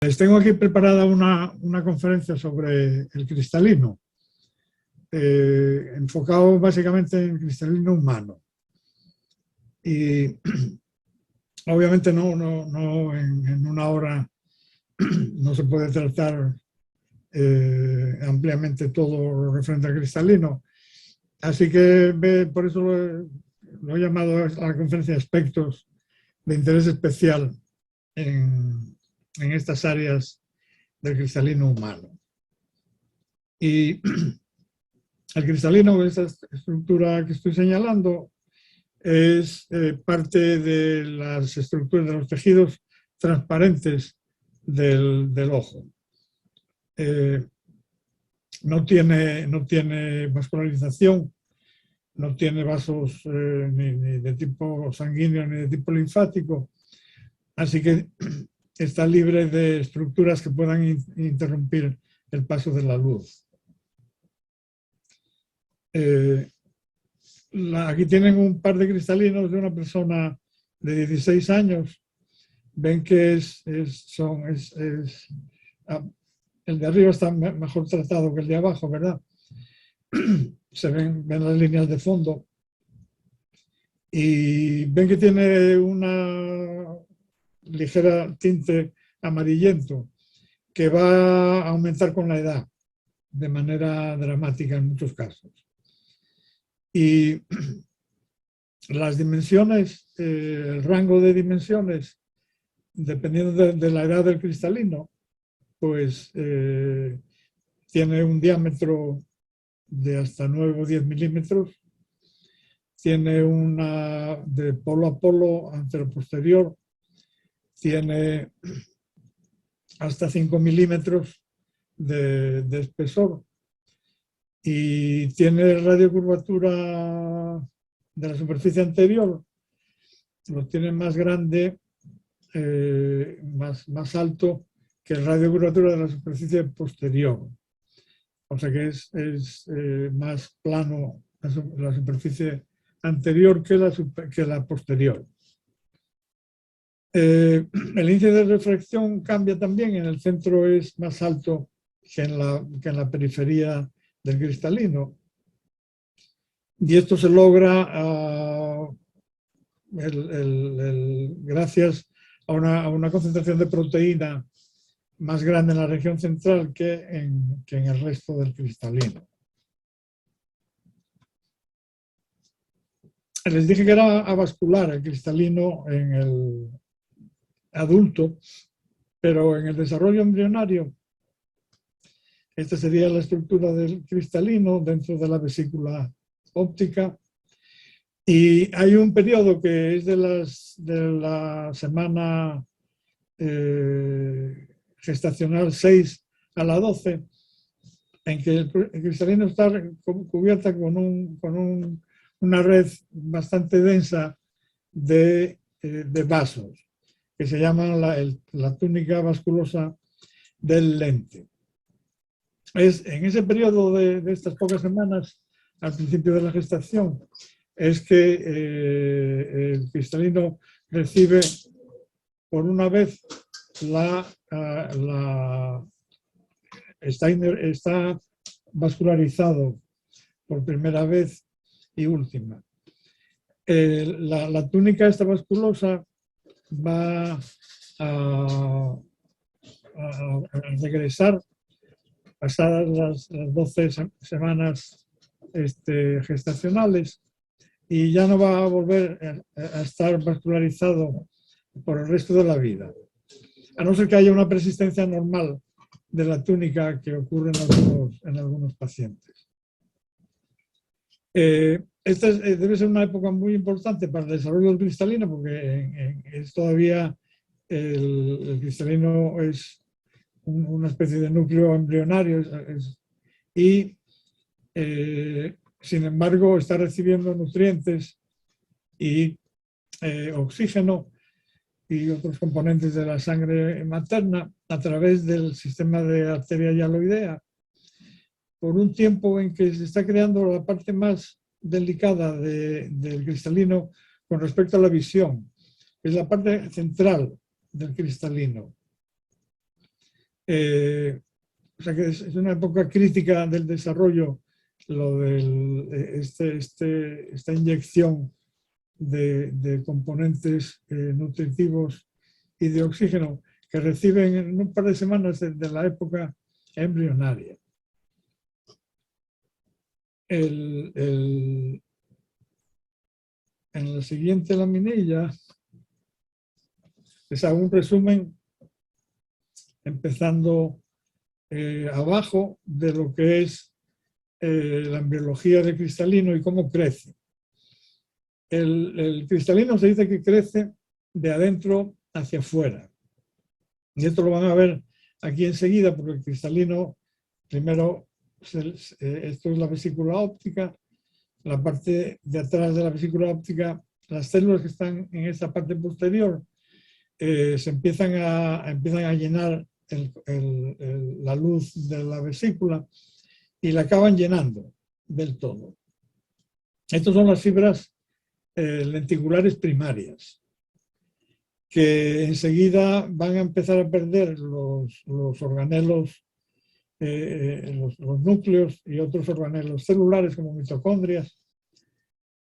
Les tengo aquí preparada una conferencia sobre el cristalino, enfocado básicamente en el cristalino humano. Y obviamente no en una hora no se puede tratar ampliamente todo lo referente al cristalino. Así que por eso lo he llamado a la conferencia aspectos de interés especial en estas áreas del cristalino humano. Y el cristalino, esa estructura que estoy señalando, es parte de las estructuras de los tejidos transparentes del ojo. No tiene vascularización, no tiene vasos ni de tipo sanguíneo ni de tipo linfático, así que está libre de estructuras que puedan interrumpir el paso de la luz. Aquí tienen un par de cristalinos de una persona de 16 años. Ven que el de arriba está mejor tratado que el de abajo, ¿verdad? Se ven las líneas de fondo y ven que tiene una ligera tinte amarillento que va a aumentar con la edad de manera dramática en muchos casos. Y las dimensiones, el rango de dimensiones, dependiendo de la edad del cristalino, pues tiene un diámetro de hasta 9 o 10 milímetros, tiene una de polo a polo anteroposterior, tiene hasta 5 milímetros de espesor y tiene radiocurvatura de la superficie anterior, lo tiene más grande, más alto que el radio de curvatura de la superficie posterior. O sea que es más plano la superficie anterior que la posterior. El índice de refracción cambia también. En el centro es más alto que en la periferia del cristalino. Y esto se logra gracias a una concentración de proteína más grande en la región central que en el resto del cristalino. Les dije que era avascular el cristalino en el adulto, pero en el desarrollo embrionario, esta sería la estructura del cristalino dentro de la vesícula óptica. Y hay un periodo que es de la semana gestacional 6 a la 12, en que el cristalino está cubierta con una red bastante densa de vasos, que se llaman la túnica vasculosa del lente. En ese periodo de estas pocas semanas, al principio de la gestación, es que el cristalino recibe por una vez está vascularizado por primera vez y última. La túnica esta vasculosa va a regresar pasadas las 12 semanas gestacionales y ya no va a volver a estar vascularizado por el resto de la vida, a no ser que haya una persistencia normal de la túnica que ocurre en algunos pacientes. Esta debe ser una época muy importante para el desarrollo del cristalino, porque es todavía el cristalino es una especie de núcleo embrionario y sin embargo está recibiendo nutrientes y oxígeno y otros componentes de la sangre materna a través del sistema de arteria hialoidea, por un tiempo en que se está creando la parte más delicada del cristalino con respecto a la visión, que es la parte central del cristalino. O sea que es una época crítica del desarrollo, lo de esta inyección de componentes nutritivos y de oxígeno que reciben en un par de semanas de la época embrionaria. En la siguiente laminilla les hago un resumen empezando abajo de lo que es la embriología del cristalino y cómo crece. El cristalino se dice que crece de adentro hacia afuera. Y esto lo van a ver aquí enseguida, porque el cristalino, primero, esto es la vesícula óptica, la parte de atrás de la vesícula óptica, las células que están en esta parte posterior se empiezan a llenar la luz de la vesícula y la acaban llenando del todo. Estas son las fibras lenticulares primarias, que enseguida van a empezar a perder los organelos, los núcleos y otros organelos celulares como mitocondrias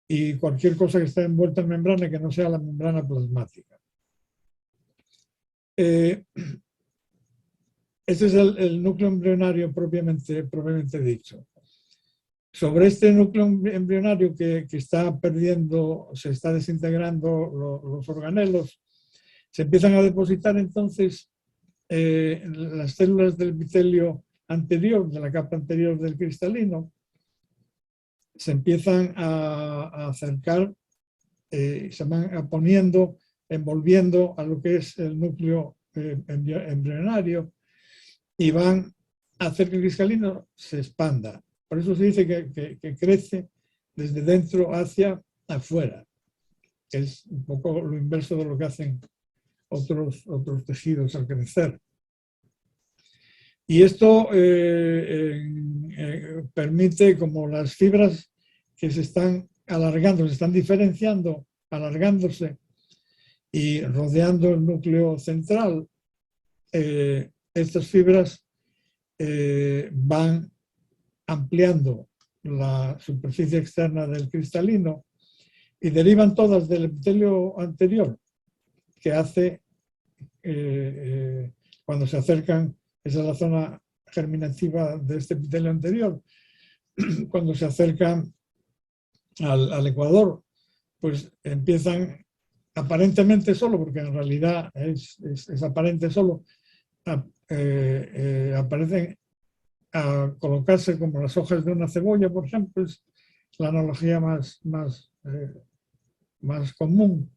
y cualquier cosa que esté envuelta en membrana que no sea la membrana plasmática. Este es el núcleo embrionario propiamente dicho. Sobre este núcleo embrionario que está perdiendo, se está desintegrando los organelos, se empiezan a depositar entonces las células del epitelio anterior, de la capa anterior del cristalino, se empiezan a acercar, se van poniendo, envolviendo a lo que es el núcleo embrionario y van a hacer que el cristalino se expanda. Por eso se dice que crece desde dentro hacia afuera, que es un poco lo inverso de lo que hacen otros tejidos al crecer. Y esto permite, como las fibras que se están alargando, se están diferenciando, alargándose y rodeando el núcleo central, estas fibras van ampliando la superficie externa del cristalino y derivan todas del epitelio anterior, que hace, cuando se acercan, esa es la zona germinativa de este epitelio anterior, cuando se acercan al ecuador, pues empiezan aparentemente solo, porque en realidad es aparente solo, aparecen a colocarse como las hojas de una cebolla, por ejemplo, es la analogía más común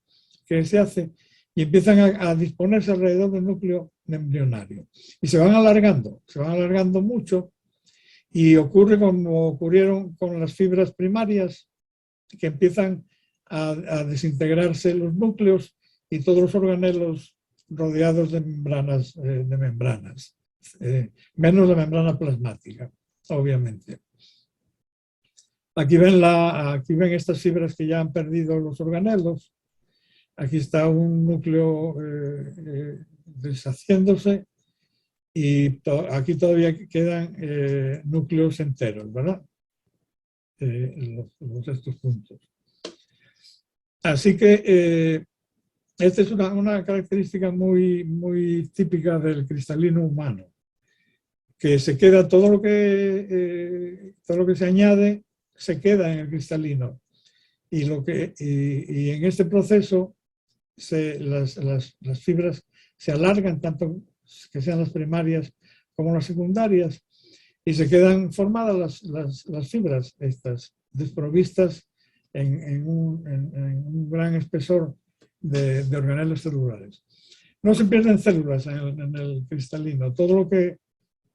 que se hace, y empiezan a disponerse alrededor del núcleo embrionario. Y se van alargando mucho, y ocurre como ocurrieron con las fibras primarias, que empiezan a desintegrarse los núcleos y todos los organelos rodeados de membranas, menos la membrana plasmática, obviamente. Aquí ven estas fibras que ya han perdido los organelos. Aquí está un núcleo deshaciéndose y aquí todavía quedan núcleos enteros, ¿verdad? Estos puntos. Así que esta es una característica muy típica del cristalino humano, que se queda todo lo que se añade se queda en el cristalino, y en este proceso las fibras se alargan, tanto que sean las primarias como las secundarias, y se quedan formadas las fibras estas, desprovistas en un gran espesor de organelos celulares. No se pierden células en el cristalino, todo lo que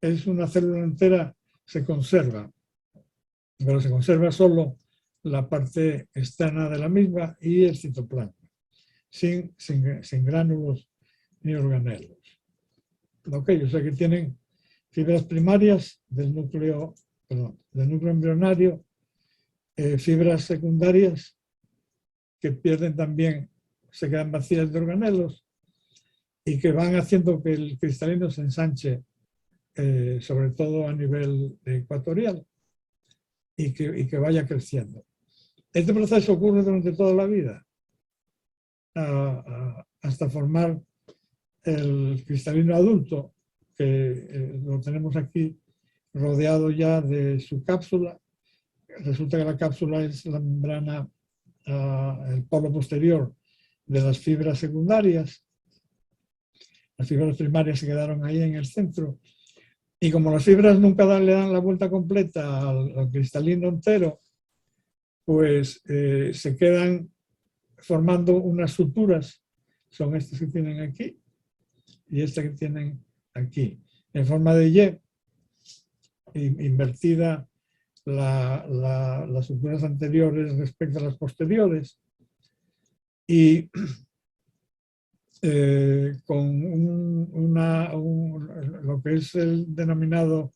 es una célula entera se conserva, pero se conserva solo la parte externa de la misma y el citoplasma, sin gránulos ni organelos. Okay, o sea que tienen fibras primarias del núcleo embrionario, fibras secundarias que pierden también, se quedan vacías de organelos, y que van haciendo que el cristalino se ensanche, sobre todo a nivel ecuatorial, y que vaya creciendo. Este proceso ocurre durante toda la vida, hasta formar el cristalino adulto, que lo tenemos aquí rodeado ya de su cápsula. Resulta que la cápsula es la membrana, el polo posterior de las fibras secundarias. Las fibras primarias se quedaron ahí en el centro. Y como las fibras nunca le dan la vuelta completa al cristalino entero, pues se quedan formando unas suturas. Son estas que tienen aquí y esta que tienen aquí, en forma de Y, invertida las suturas anteriores respecto a las posteriores, y con lo que es el denominado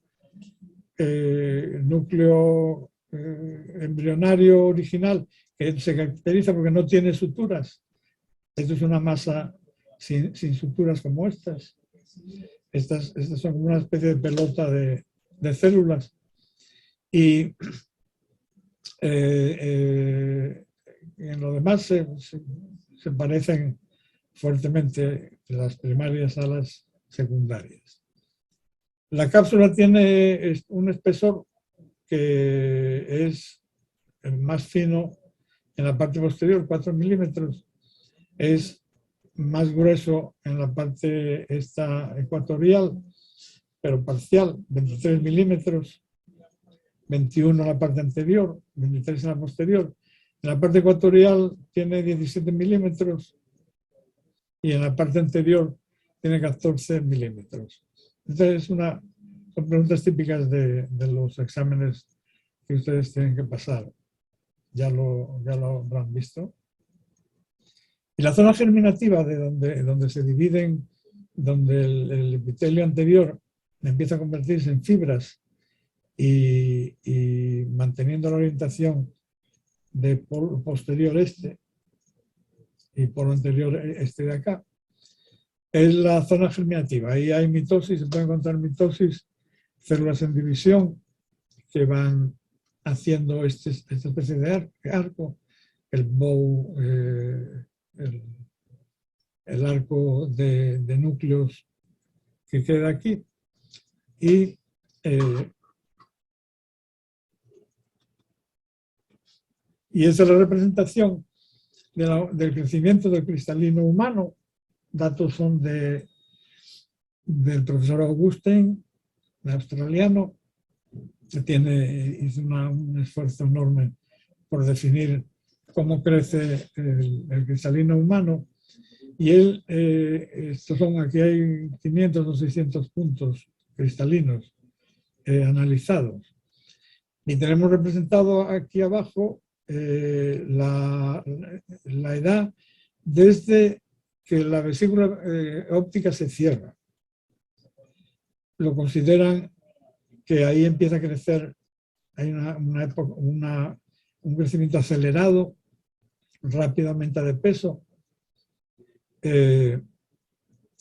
núcleo embrionario original, que se caracteriza porque no tiene suturas. Esto es una masa sin suturas como estas. Estas son una especie de pelota de células. Y en lo demás se parecen fuertemente las primarias a las secundarias. La cápsula tiene un espesor que es más fino en la parte posterior, 4 milímetros. Es más grueso en la parte esta ecuatorial, pero parcial, 23 milímetros, 21 en la parte anterior, 23 en la posterior. En la parte ecuatorial tiene 17 milímetros y en la parte anterior tiene 14 milímetros. Entonces, son preguntas típicas de los exámenes que ustedes tienen que pasar. Ya lo habrán visto. Y la zona germinativa, de donde se dividen, donde el epitelio anterior empieza a convertirse en fibras y manteniendo la orientación de polo posterior este y polo anterior este de acá, es la zona germinativa. Ahí hay mitosis, se puede encontrar mitosis, células en división que van haciendo esta especie de arco, el bow, el arco de núcleos que queda aquí. Y esa es la representación del crecimiento del cristalino humano. Datos son del profesor Augustine, australiano, que hizo un esfuerzo enorme por definir cómo crece el cristalino humano. Y aquí hay 500 o 600 puntos cristalinos analizados. Y tenemos representado aquí abajo la edad desde que la vesícula óptica se cierra. Lo consideran que ahí empieza a crecer, hay un crecimiento acelerado, rápido aumenta de peso,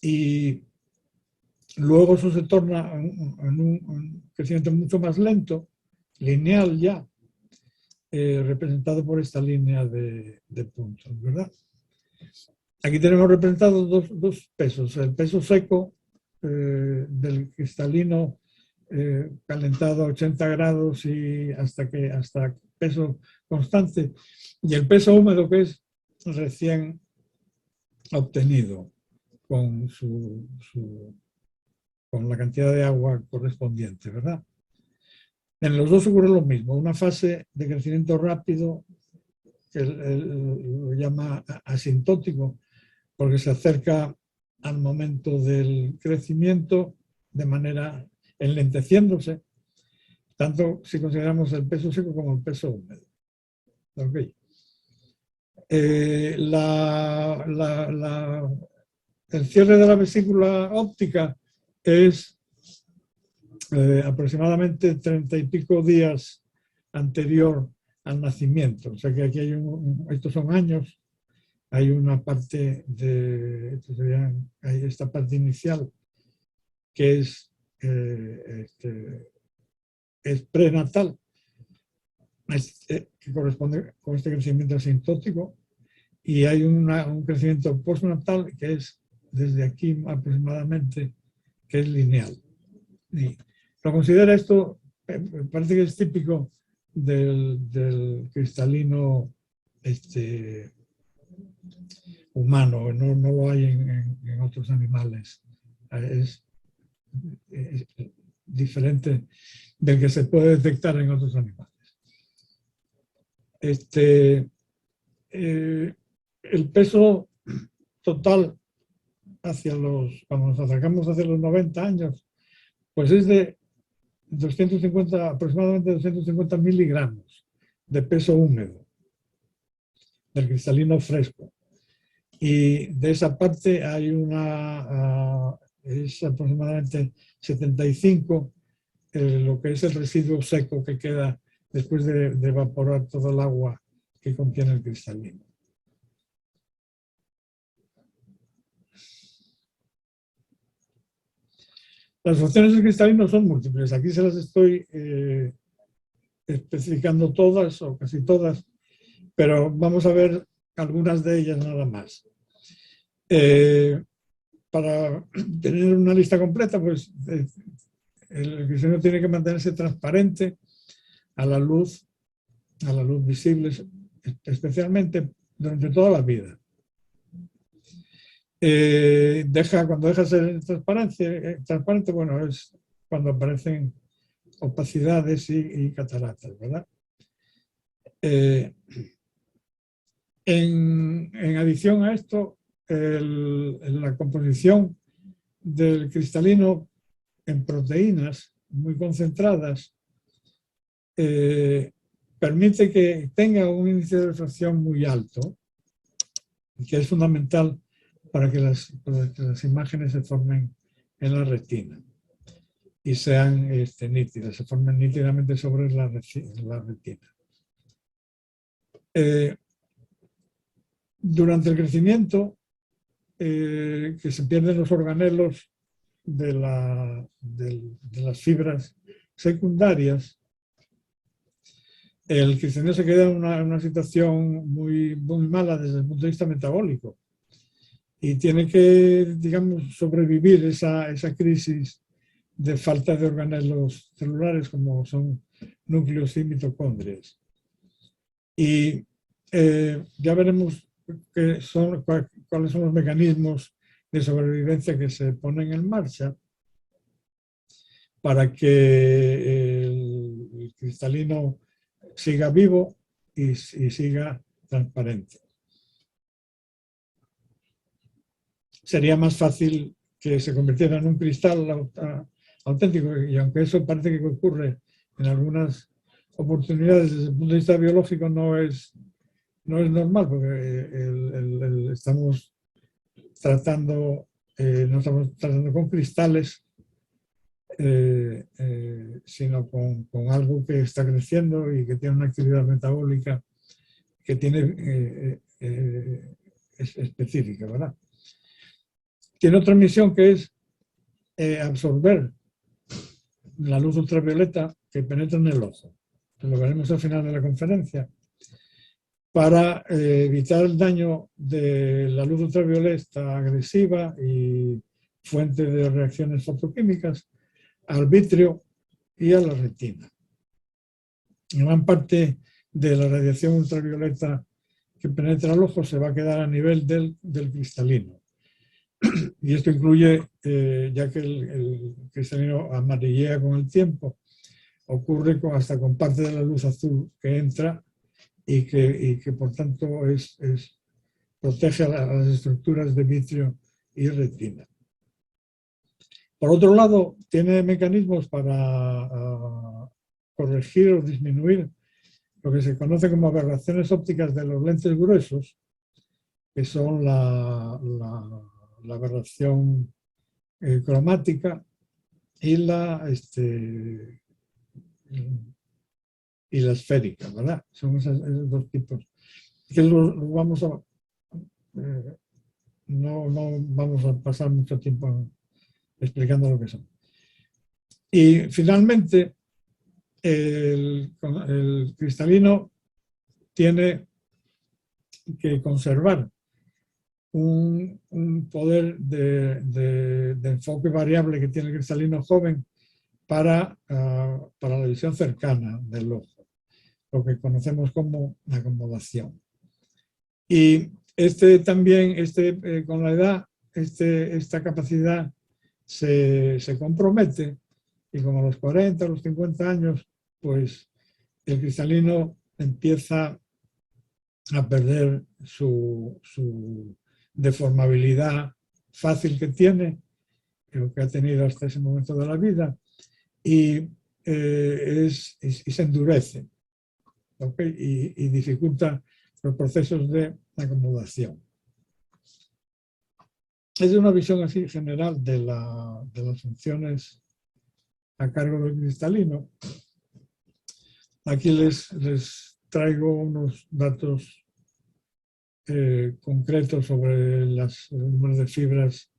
y luego eso se torna en un crecimiento mucho más lento, lineal ya, representado por esta línea de puntos, ¿verdad? Aquí tenemos representados dos pesos, el peso seco del cristalino calentado a 80 grados y hasta peso constante, y el peso húmedo, que es recién obtenido con con la cantidad de agua correspondiente, ¿verdad? En los dos ocurre lo mismo, una fase de crecimiento rápido, que lo llama asintótico, porque se acerca al momento del crecimiento de manera enlenteciéndose, tanto si consideramos el peso seco como el peso húmedo. Okay. El cierre de la vesícula óptica es aproximadamente 30 y pico días anterior al nacimiento. O sea que aquí hay estos son años, hay una parte hay esta parte inicial que es prenatal, que corresponde con este crecimiento asintótico, y hay un crecimiento postnatal que es desde aquí aproximadamente, que es lineal. Y lo considera esto, parece que es típico del cristalino humano, no lo hay en otros animales. Es diferente del que se puede detectar en otros animales. El peso total cuando nos acercamos hacia los 90 años, pues es de 250, aproximadamente 250 miligramos de peso húmedo del cristalino fresco. Y de esa parte hay es aproximadamente 75 lo que es el residuo seco que queda después de evaporar todo el agua que contiene el cristalino. Las funciones del cristalino son múltiples. Aquí se las estoy especificando todas o casi todas, pero vamos a ver algunas de ellas nada más. Para tener una lista completa, pues el cristalino tiene que mantenerse transparente a la luz visible, especialmente durante toda la vida. Cuando deja de ser transparente, bueno, es cuando aparecen opacidades y cataratas, ¿verdad? En adición a esto, la composición del cristalino en proteínas muy concentradas permite que tenga un índice de refracción muy alto, que es fundamental para que las imágenes se formen en la retina y sean nítidas, se formen nítidamente sobre la retina. Durante el crecimiento, que se pierden los organelos de las fibras secundarias, el cristalino se queda en una situación muy, muy mala desde el punto de vista metabólico y tiene que, digamos, sobrevivir esa crisis de falta de organelos celulares como son núcleos y mitocondrias. Y ya veremos cuáles son los mecanismos de sobrevivencia que se ponen en marcha para que el cristalino siga vivo y siga transparente. Sería más fácil que se convirtiera en un cristal auténtico, y aunque eso parece que ocurre en algunas oportunidades desde el punto de vista biológico, no es normal, porque estamos tratando, no estamos tratando con cristales, sino con algo que está creciendo y que tiene una actividad metabólica que tiene es específica, ¿verdad? Tiene otra misión, que es absorber la luz ultravioleta que penetra en el ojo. Lo veremos al final de la conferencia, para evitar el daño de la luz ultravioleta agresiva y fuente de reacciones fotoquímicas al vítreo y a la retina. Gran parte de la radiación ultravioleta que penetra el ojo se va a quedar a nivel del cristalino. Y esto incluye, ya que el cristalino amarillea con el tiempo, ocurre hasta con parte de la luz azul que entra y que por tanto protege a las estructuras de vitrio y retina. Por otro lado, tiene mecanismos para corregir o disminuir lo que se conoce como aberraciones ópticas de los lentes gruesos, que son la aberración cromática y la esférica, ¿verdad? Son esos dos tipos. Que lo vamos no vamos a pasar mucho tiempo explicando lo que son. Y finalmente, el cristalino tiene que conservar un poder de enfoque variable que tiene el cristalino joven para la visión cercana del ojo, lo que conocemos como acomodación. Y también, con la edad, esta capacidad se compromete, y como a los 40, a los 50 años, pues el cristalino empieza a perder su deformabilidad fácil que tiene, lo que ha tenido hasta ese momento de la vida, y se endurece, ¿okay? Y dificulta los procesos de acomodación. Es una visión así general de las funciones a cargo del cristalino. Aquí les traigo unos datos concretos sobre el número de fibras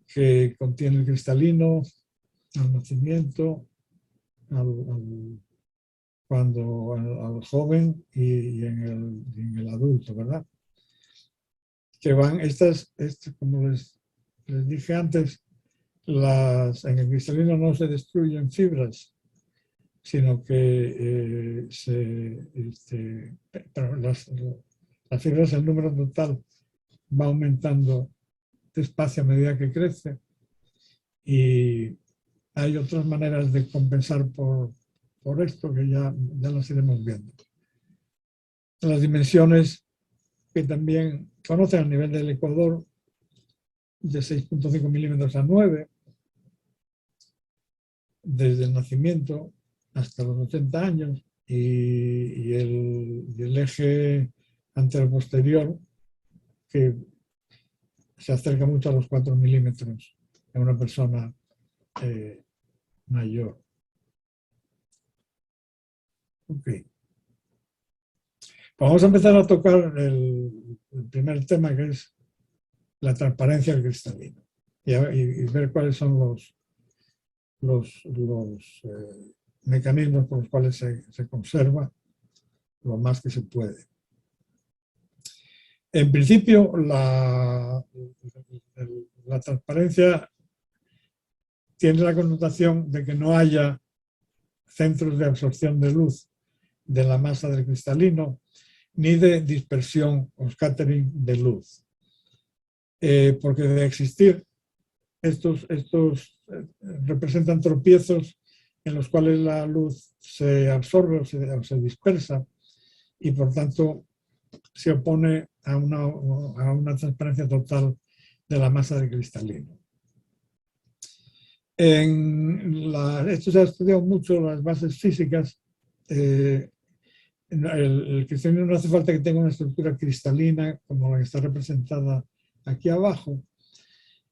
que contiene el cristalino al nacimiento, al joven y en el adulto, ¿verdad? Que van como les dije antes, en el cristalino no se destruyen fibras, sino que las fibras, el número total va aumentando despacio a medida que crece, y hay otras maneras de compensar por esto que ya las iremos viendo. Las dimensiones que también conocen a nivel del ecuador, de 6.5 milímetros a 9, desde el nacimiento hasta los 80 años, y el eje antero-posterior, que se acerca mucho a los 4 milímetros en una persona mayor. Okay. Vamos a empezar a tocar el primer tema, que es la transparencia del cristalino, y ver cuáles son los mecanismos por los cuales se conserva lo más que se puede. En principio, la transparencia tiene la connotación de que no haya centros de absorción de luz de la masa del cristalino, ni de dispersión o scattering de luz. Porque de existir, estos representan tropiezos en los cuales la luz se absorbe o se dispersa, y por tanto se opone a una transparencia total de la masa del cristalino. Esto se ha estudiado mucho en las bases físicas. El cristalino no hace falta que tenga una estructura cristalina como la que está representada aquí abajo,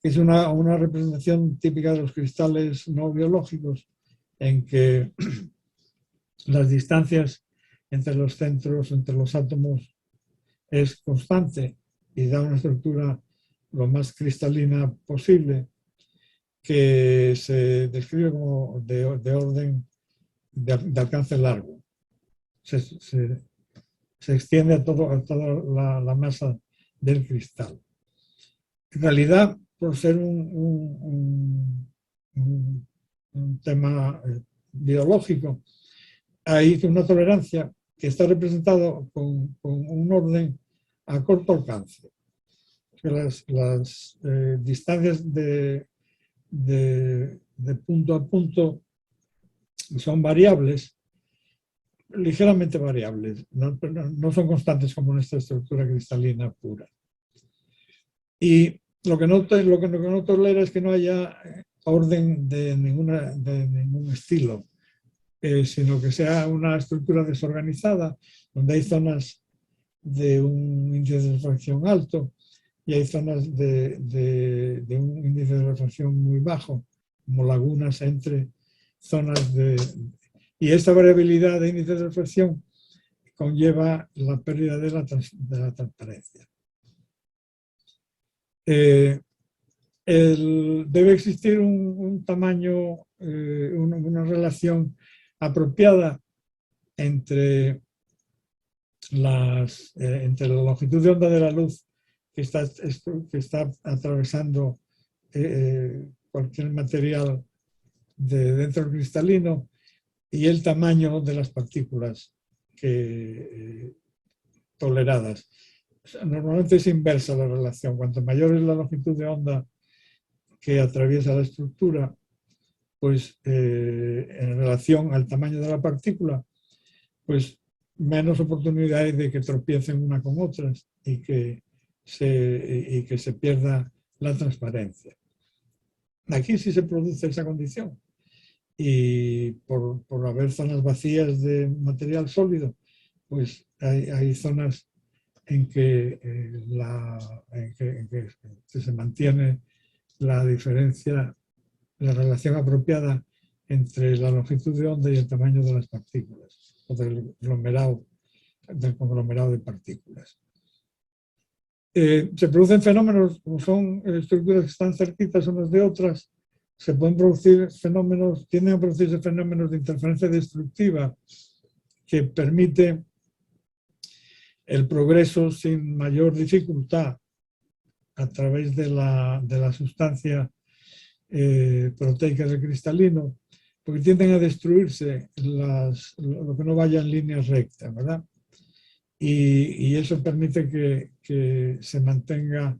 que es una representación típica de los cristales no biológicos, en que las distancias entre los centros, entre los átomos, es constante y da una estructura lo más cristalina posible, que se describe como de orden de alcance largo. Se extiende a toda la masa del cristal. En realidad, por ser un tema biológico, hay una tolerancia que está representado con un orden a corto alcance. Las distancias de punto a punto son variables, ligeramente variables, no son constantes como en esta estructura cristalina pura. Y lo que no tolera es que no haya orden de ningún estilo, sino que sea una estructura desorganizada, donde hay zonas de un índice de refracción alto y hay zonas de un índice de refracción muy bajo, como lagunas entre zonas y esta variabilidad de índice de refracción conlleva la pérdida de la transparencia. Debe existir un tamaño, una relación apropiada entre entre la longitud de onda de la luz que está atravesando cualquier material dentro del cristalino y el tamaño de las partículas toleradas. Normalmente es inversa la relación. Cuanto mayor es la longitud de onda que atraviesa la estructura, pues en relación al tamaño de la partícula, pues menos oportunidad hay de que tropiecen una con otras y que se pierda la transparencia. Aquí sí se produce esa condición. Y por haber zonas vacías de material sólido, pues hay zonas en que se mantiene la diferencia, la relación apropiada entre la longitud de onda y el tamaño de las partículas, o del conglomerado de partículas. Se producen fenómenos, como son estructuras que están cerquitas unas de otras, se pueden producir fenómenos, tienden a producirse fenómenos de interferencia destructiva que permite el progreso sin mayor dificultad a través de la sustancia proteica del cristalino, porque tienden a destruirse lo que no vaya en línea recta, ¿verdad? Y eso permite que se mantenga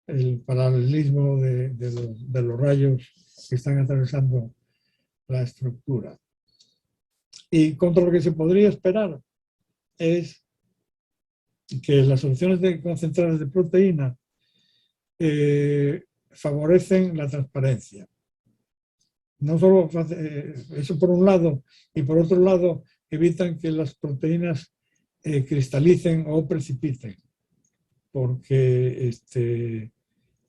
el paralelismo de los rayos que están atravesando la estructura. Y contra lo que se podría esperar es que las soluciones concentradas de proteína favorecen la transparencia. No solo eso por un lado, y por otro lado evitan que las proteínas cristalicen o precipiten, porque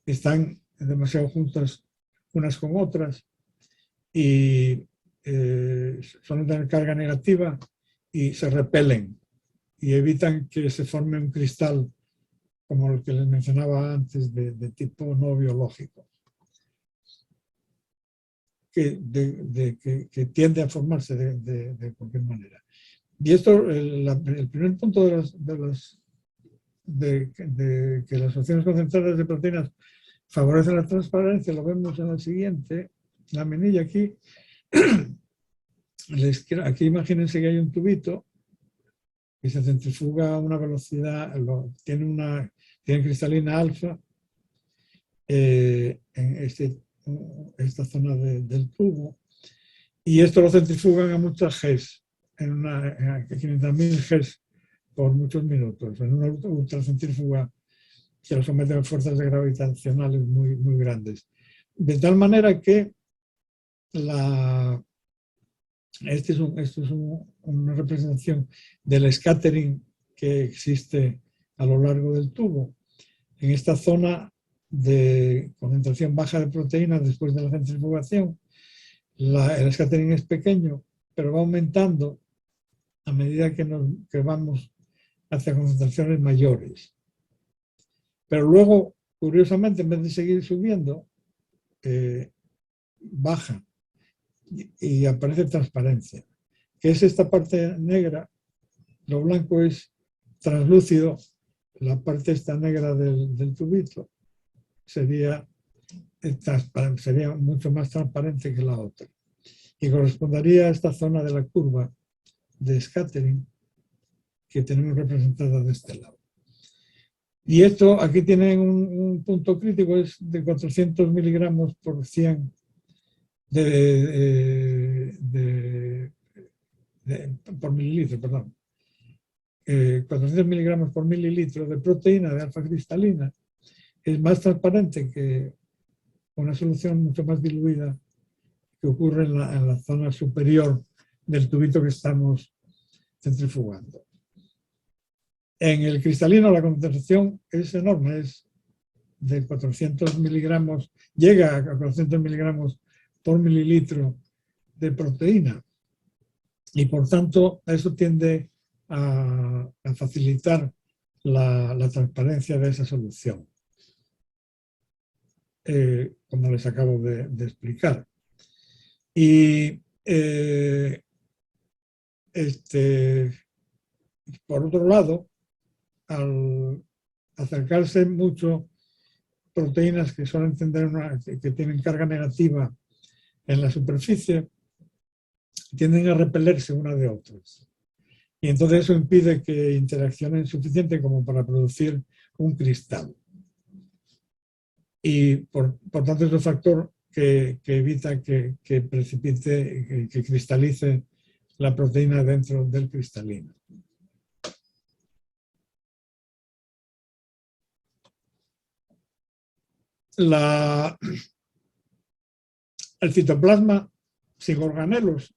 están demasiado juntas unas con otras y suelen tener carga negativa y se repelen y evitan que se forme un cristal como el que les mencionaba antes de tipo no biológico, que tiende a formarse de cualquier manera. Y esto, el primer punto de que las soluciones concentradas de proteínas favorecen la transparencia, lo vemos en la siguiente laminilla aquí. Aquí imagínense que hay un tubito que se centrifuga a una velocidad, tiene cristalina alfa en esta zona del tubo, y esto lo centrifugan a muchas Gs, en 500.000 Gs por muchos minutos, en una ultracentrífuga que lo someten a fuerzas gravitacionales muy, muy grandes. De tal manera que esto es una representación del scattering que existe a lo largo del tubo. En esta zona de concentración baja de proteínas después de la centrifugación, el scattering es pequeño, pero va aumentando a medida que vamos hacia concentraciones mayores. Pero luego, curiosamente, en vez de seguir subiendo, baja y aparece transparencia, que es esta parte negra. Lo blanco es translúcido, la parte esta negra del tubito sería mucho más transparente que la otra y correspondería a esta zona de la curva de scattering que tenemos representada de este lado. Y esto, aquí tienen un punto crítico, es de 400 miligramos por 100 por mililitro, perdón. 400 miligramos por mililitro de proteína de alfa cristalina es más transparente que una solución mucho más diluida que ocurre en la zona superior del tubito que estamos centrifugando. En el cristalino la concentración es enorme, es de 400 miligramos, llega a 400 miligramos por mililitro de proteína y por tanto eso tiende a facilitar la transparencia de esa solución. como les acabo de explicar. Y por otro lado, al acercarse mucho proteínas que suelen que tienen carga negativa en la superficie, tienden a repelerse una de otras. Y entonces eso impide que interaccionen suficiente como para producir un cristal. Y por tanto es un factor que evita que precipite, que cristalice la proteína dentro del cristalino. El citoplasma sin organelos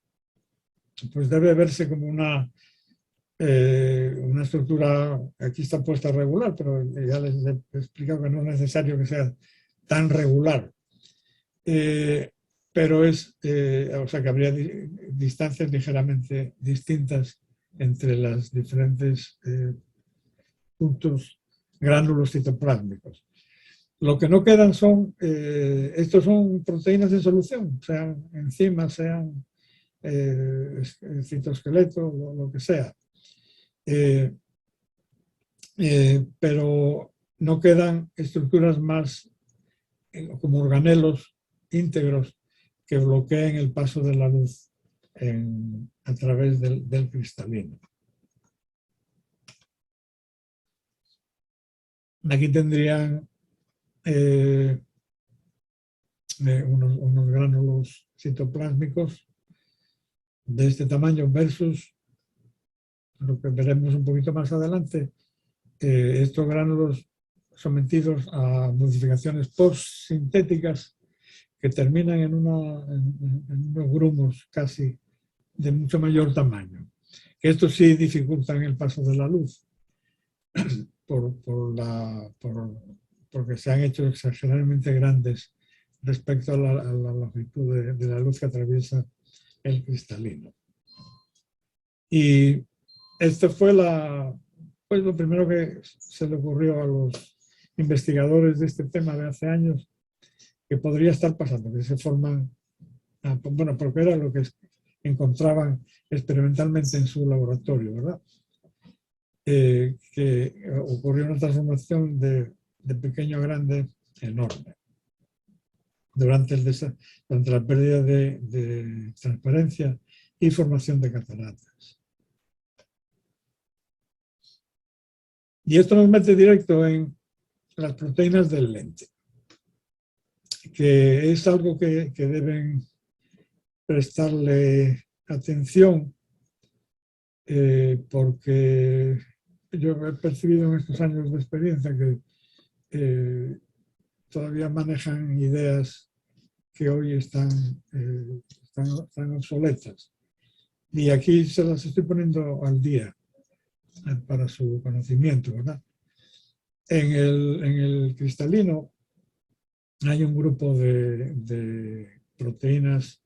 pues debe verse como una estructura, aquí está puesta regular, pero ya les he explicado que no es necesario que sea tan regular. Pero o sea que habría distancias ligeramente distintas entre los diferentes puntos, gránulos citoplásmicos. Lo que no quedan son, estos son proteínas en solución, sean enzimas, sean citoesqueleto, lo que sea. Pero no quedan estructuras más como organelos íntegros que bloqueen el paso de la luz a través del cristalino. Aquí tendrían unos gránulos citoplásmicos de este tamaño versus lo que veremos un poquito más adelante, estos gránulos sometidos a modificaciones postsintéticas que terminan en unos grumos casi de mucho mayor tamaño. Que estos sí dificultan el paso de la luz porque se han hecho exageradamente grandes respecto a la longitud de la luz que atraviesa el cristalino. Y esto fue pues lo primero que se le ocurrió a los investigadores de este tema de hace años, que podría estar pasando, que se forman, bueno, porque era lo que encontraban experimentalmente en su laboratorio, ¿verdad? Que ocurrió una transformación de pequeño a grande enorme durante la pérdida de transparencia y formación de cataratas. Y esto nos mete directo en las proteínas del lente, que es algo que deben prestarle atención porque yo he percibido en estos años de experiencia que todavía manejan ideas que hoy están obsoletas. Y aquí se las estoy poniendo al día para su conocimiento, ¿verdad? En el cristalino hay un grupo de proteínas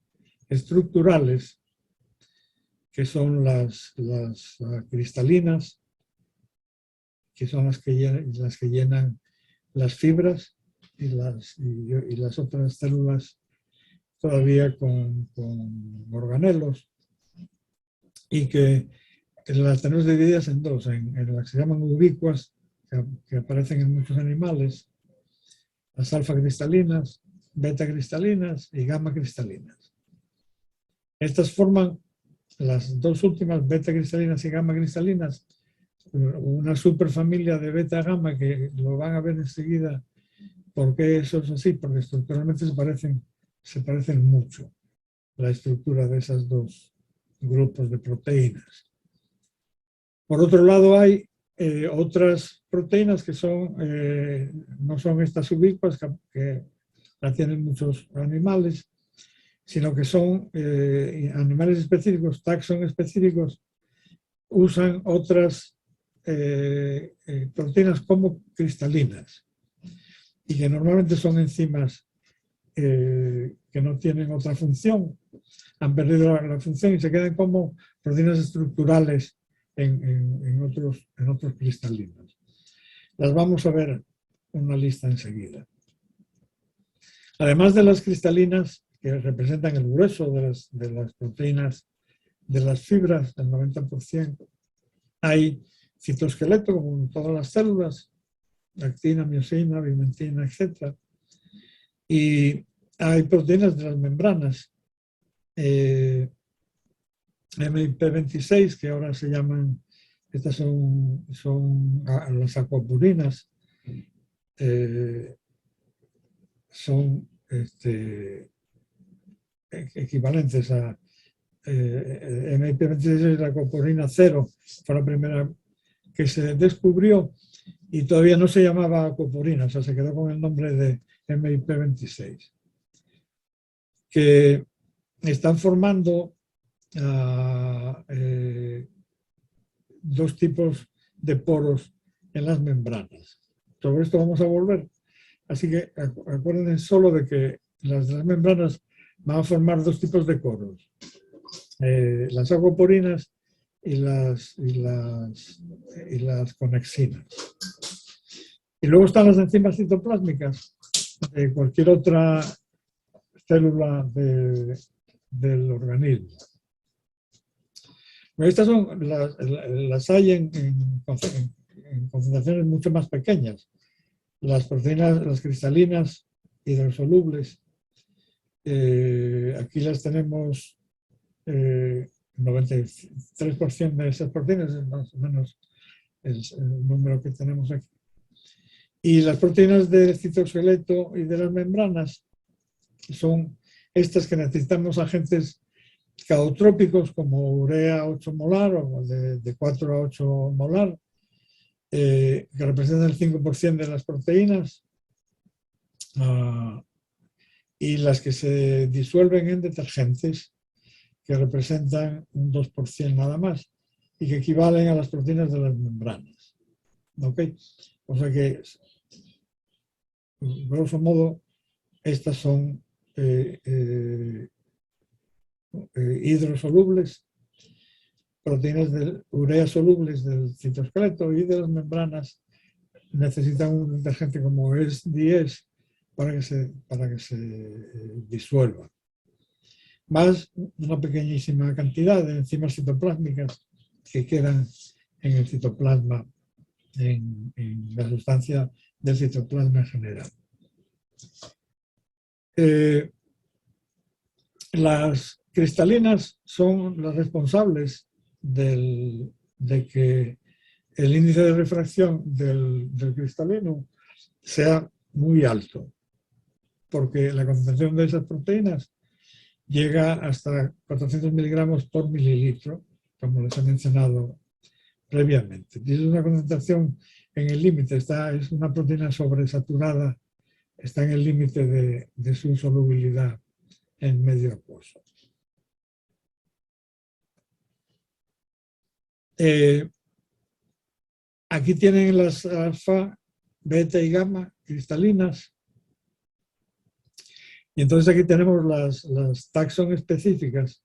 estructurales que son las cristalinas, que son las que llenan las fibras y las otras células todavía con organelos, y que las tenemos divididas en dos, en las que se llaman ubicuas, que aparecen en muchos animales, las alfa cristalinas, beta cristalinas y gamma cristalinas. Estas forman, las dos últimas, beta cristalinas y gamma cristalinas, una superfamilia de beta gamma que lo van a ver enseguida. ¿Por qué eso es así? Porque estructuralmente se parecen mucho la estructura de esos dos grupos de proteínas. Por otro lado, hay otras proteínas que no son estas ubicuas, que la tienen muchos animales, sino que son animales específicos, taxón específicos, usan otras proteínas como cristalinas, y que normalmente son enzimas que no tienen otra función, han perdido la función y se quedan como proteínas estructurales en otros cristalinos. Las vamos a ver una lista enseguida. Además de las cristalinas, que representan el grueso de las proteínas, de las fibras, el 90%, hay citoesqueleto, como en todas las células, actina, miosina, bimentina, etc. Y hay proteínas de las membranas, MIP26, que ahora se llaman, estas son las acuapurinas, son equivalentes a MIP26, la acuapurina 0, fue la primera que se descubrió y todavía no se llamaba acuapurina, o sea, se quedó con el nombre de MIP26, que están formando dos tipos de poros en las membranas. Sobre esto vamos a volver. Así que acuérdense solo de que las membranas van a formar dos tipos de poros. Las acuaporinas y las conexinas. Y luego están las enzimas citoplásmicas de cualquier otra célula del organismo. Estas son las hay en concentraciones mucho más pequeñas. Las proteínas, las cristalinas hidrosolubles, aquí las tenemos, 93% de esas proteínas, es más o menos el número que tenemos aquí. Y las proteínas del citoesqueleto y de las membranas son estas que necesitamos agentes caotrópicos como urea 8 molar o de 4 a 8 molar, que representan el 5% de las proteínas, y las que se disuelven en detergentes, que representan un 2% nada más, y que equivalen a las proteínas de las membranas. ¿Okay? O sea que, grosso modo, estas son hidrosolubles, proteínas de urea solubles del citoesqueleto, y de las membranas necesitan un detergente como SDS para que se disuelva. Más una pequeñísima cantidad de enzimas citoplásmicas que quedan en el citoplasma, en la sustancia del citoplasma en general. Las cristalinas son las responsables de que el índice de refracción del cristalino sea muy alto, porque la concentración de esas proteínas llega hasta 400 miligramos por mililitro, como les he mencionado previamente. Y es una concentración en el límite, es una proteína sobresaturada, está en el límite de su solubilidad en medio acuoso. Aquí tienen las alfa, beta y gamma cristalinas. Y entonces aquí tenemos las taxón específicas,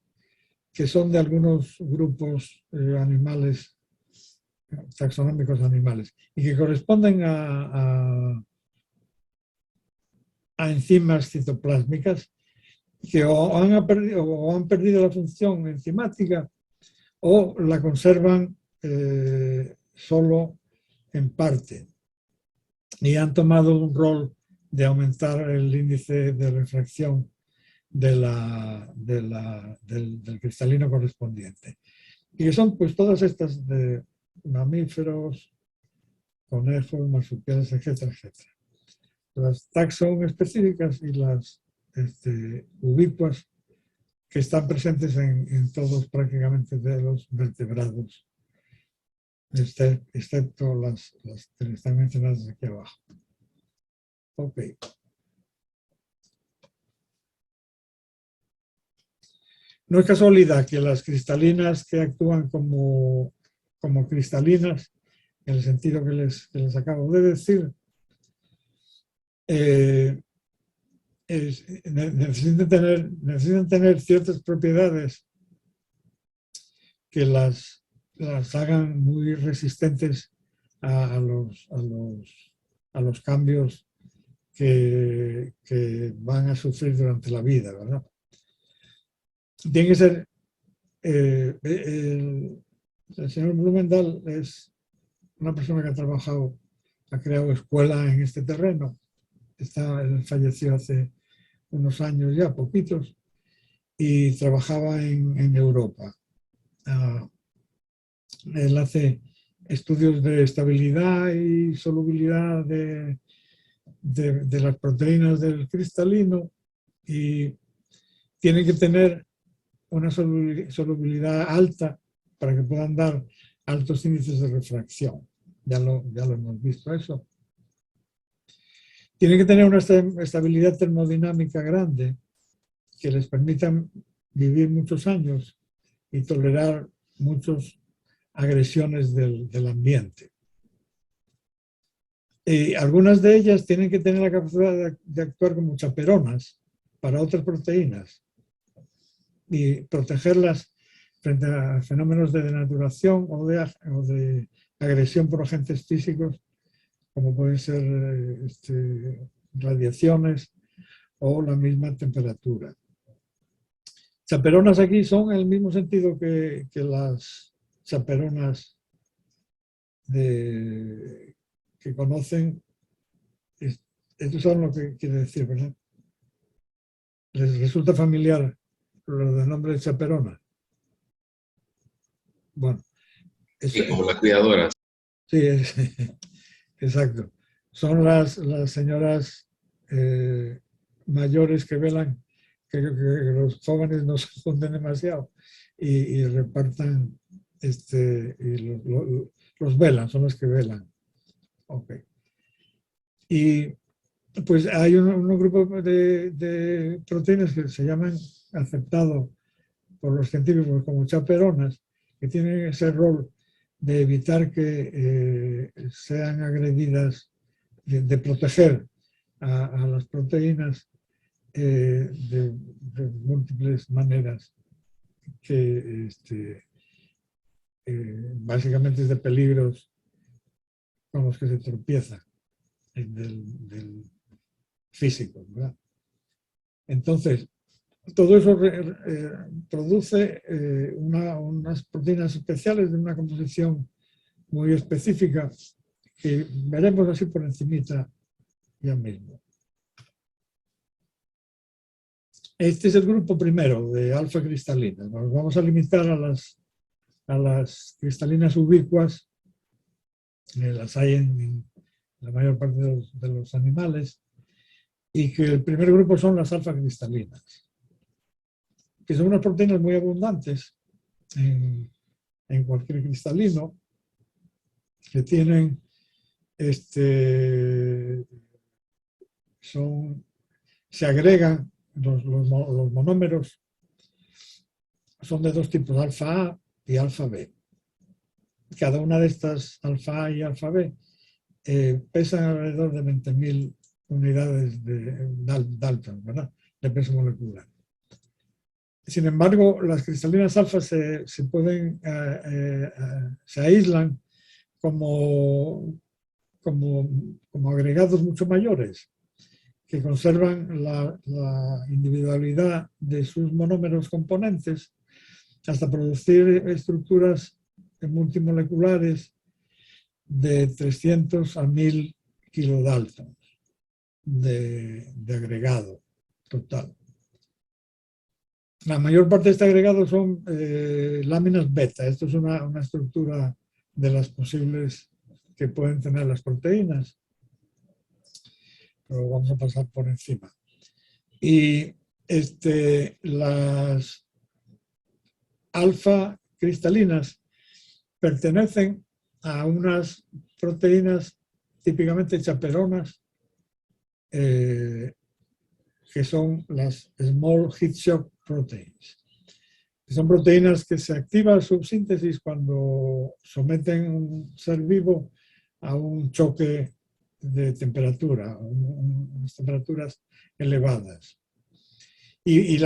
que son de algunos grupos animales, taxonómicos animales, y que corresponden a enzimas citoplásmicas que o han perdido la función enzimática o la conservan solo en parte, y han tomado un rol de aumentar el índice de refracción del cristalino correspondiente. Y que son pues todas estas de mamíferos, conejos, marsupiales, etcétera, etcétera. Las taxón específicas y las ubicuas, que están presentes en todos prácticamente de los vertebrados, excepto las que están mencionadas aquí abajo. Ok. No es casualidad que las cristalinas que actúan como cristalinas, en el sentido que les acabo de decir, necesitan tener ciertas propiedades que las hagan muy resistentes a los cambios que van a sufrir durante la vida, ¿verdad? Tiene que ser, el señor Blumendahl es una persona que ha creado escuela en este terreno. Él falleció hace unos años ya, poquitos, y trabajaba en Europa. Él hace estudios de estabilidad y solubilidad de las proteínas del cristalino, y tienen que tener una solubilidad alta para que puedan dar altos índices de refracción. Ya lo hemos visto eso. Tienen que tener una estabilidad termodinámica grande que les permitan vivir muchos años y tolerar muchas agresiones del ambiente. Y algunas de ellas tienen que tener la capacidad de actuar como chaperonas para otras proteínas y protegerlas frente a fenómenos de denaturación o de agresión por agentes físicos, como pueden ser radiaciones o la misma temperatura. Chaperonas aquí son en el mismo sentido que las chaperonas que conocen. Esto es lo que quiere decir, ¿verdad? ¿Les resulta familiar lo del nombre de chaperona? Bueno. Sí, como las cuidadoras. Sí, exacto. Son las señoras mayores que velan que los jóvenes no se junten demasiado y repartan, y los velan, son los que velan. Okay. Y pues hay un grupo de proteínas que se llaman, aceptado por los científicos como chaperonas, que tienen ese rol de evitar que sean agredidas, de proteger a las proteínas de múltiples maneras, que básicamente es de peligros con los que se tropieza del físico, ¿verdad? Entonces, todo eso produce unas proteínas especiales de una composición muy específica que veremos así por encimita ya mismo. Este es el grupo primero de alfa cristalinas. Nos vamos a limitar a las cristalinas ubicuas, las hay en la mayor parte de los animales, y que el primer grupo son las alfa cristalinas, que son unas proteínas muy abundantes en cualquier cristalino, que tienen se agregan los monómeros, son de dos tipos, alfa A y alfa B. Cada una de estas, alfa A y alfa B, pesan alrededor de 20.000 unidades de Dalton, ¿verdad?, de peso molecular. Sin embargo, las cristalinas alfa se aíslan como agregados mucho mayores, que conservan la individualidad de sus monómeros componentes hasta producir estructuras multimoleculares de 300 a 1000 kilodaltons de agregado total. La mayor parte de este agregado son láminas beta. Esto es una estructura de las posibles que pueden tener las proteínas, pero vamos a pasar por encima. Y las alfa cristalinas pertenecen a unas proteínas típicamente chaperonas, que son las small heat shock proteins. Son proteínas que se activan su síntesis cuando someten un ser vivo a un choque de temperatura, a unas temperaturas elevadas. Y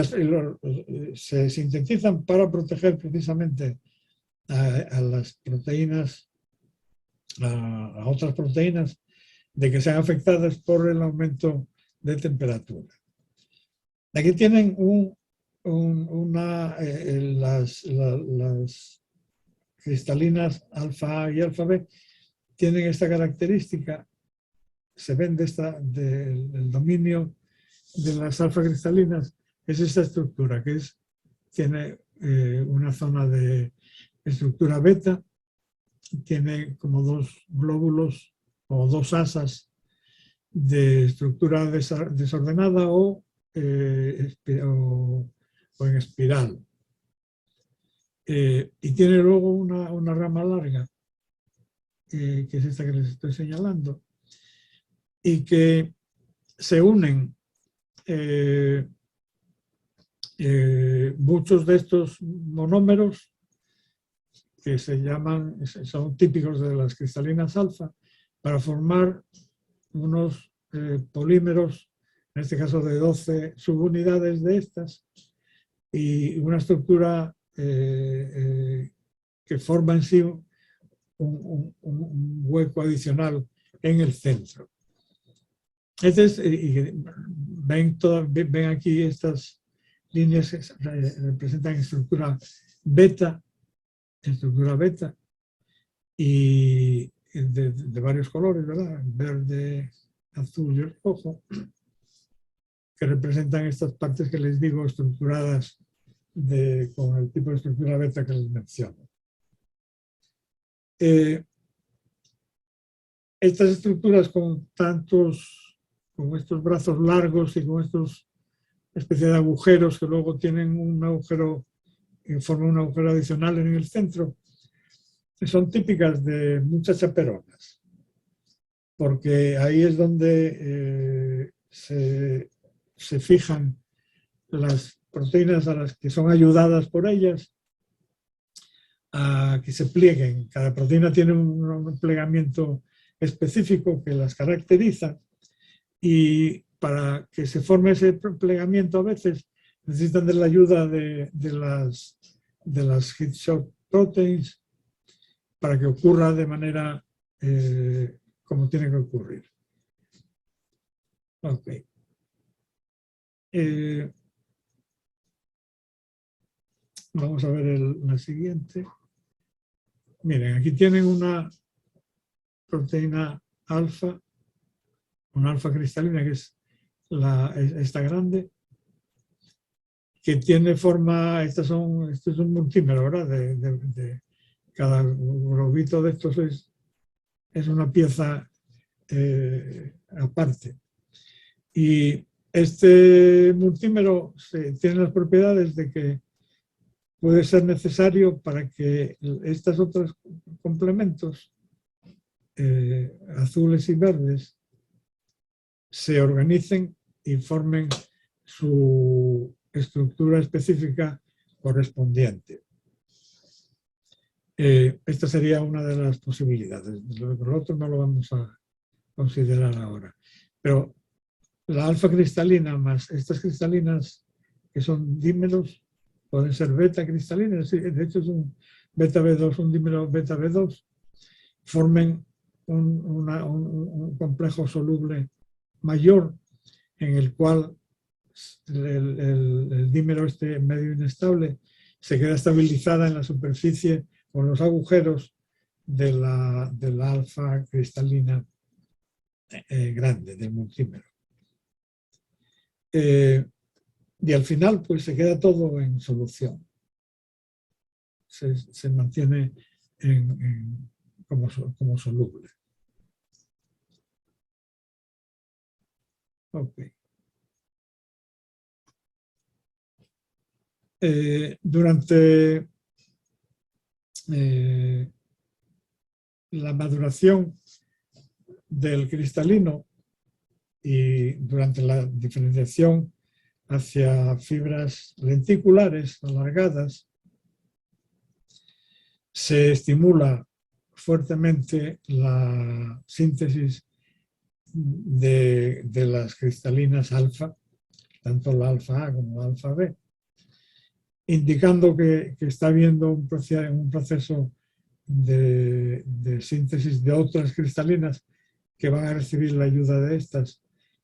se sintetizan para proteger precisamente a las proteínas, a otras proteínas de que sean afectadas por el aumento de temperatura. Aquí tienen las cristalinas alfa A y alfa B tienen esta característica, se ven del dominio de las alfa cristalinas, es esta estructura que tiene una zona de estructura beta, tiene como dos glóbulos o dos asas de estructura desordenada o en espiral. Y tiene luego una rama larga, que es esta que les estoy señalando, y que se unen muchos de estos monómeros que son típicos de las cristalinas alfa, para formar unos polímeros, en este caso de 12 subunidades de estas, y una estructura que forma en sí un hueco adicional en el centro. Ven aquí estas líneas que representan estructura beta, y de varios colores, ¿verdad? Verde, azul y rojo, que representan estas partes que les digo estructuradas con el tipo de estructura beta que les menciono. Estas estructuras con estos brazos largos y con estos especie de agujeros que luego tienen un agujero, forman un agujero adicional en el centro, son típicas de muchas chaperonas, porque ahí es donde se fijan las proteínas a las que son ayudadas por ellas a que se plieguen. Cada proteína tiene un plegamiento específico que las caracteriza, y para que se forme ese plegamiento a veces necesitan de la ayuda de las heat shock proteins para que ocurra de manera como tiene que ocurrir. Ok. Vamos a ver la siguiente. Miren, aquí tienen una proteína alfa, una alfa cristalina, que es esta grande, que tiene forma, este es un multímero, ¿verdad? Cada globito de estos es una pieza aparte. Y este multímero tiene las propiedades de que puede ser necesario para que estos otros complementos, azules y verdes, se organicen y formen su estructura específica correspondiente. Esta sería una de las posibilidades. Lo otro no lo vamos a considerar ahora. Pero la alfa cristalina más estas cristalinas que son dímeros pueden ser beta cristalinas. De hecho es un beta B2, un dímero beta B2. Formen un complejo soluble mayor en el cual el dímero medio inestable se queda estabilizada en la superficie con los agujeros de la alfa cristalina grande, del multímero. Y al final pues se queda todo en solución. Se mantiene como soluble. Okay. Durante la maduración del cristalino y durante la diferenciación hacia fibras lenticulares alargadas, se estimula fuertemente la síntesis de las cristalinas alfa, tanto la alfa A como la alfa B, indicando que está habiendo un proceso de síntesis de otras cristalinas que van a recibir la ayuda de estas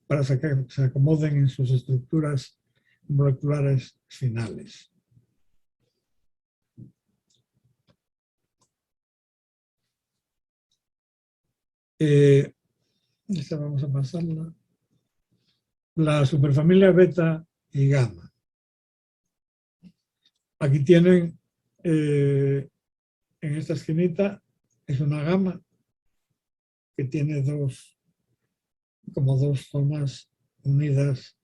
para que se acomoden en sus estructuras moleculares finales. Esta vamos a pasarla. La superfamilia beta y gamma. Aquí tienen, en esta esquinita, es una gamma que tiene como dos zonas unidas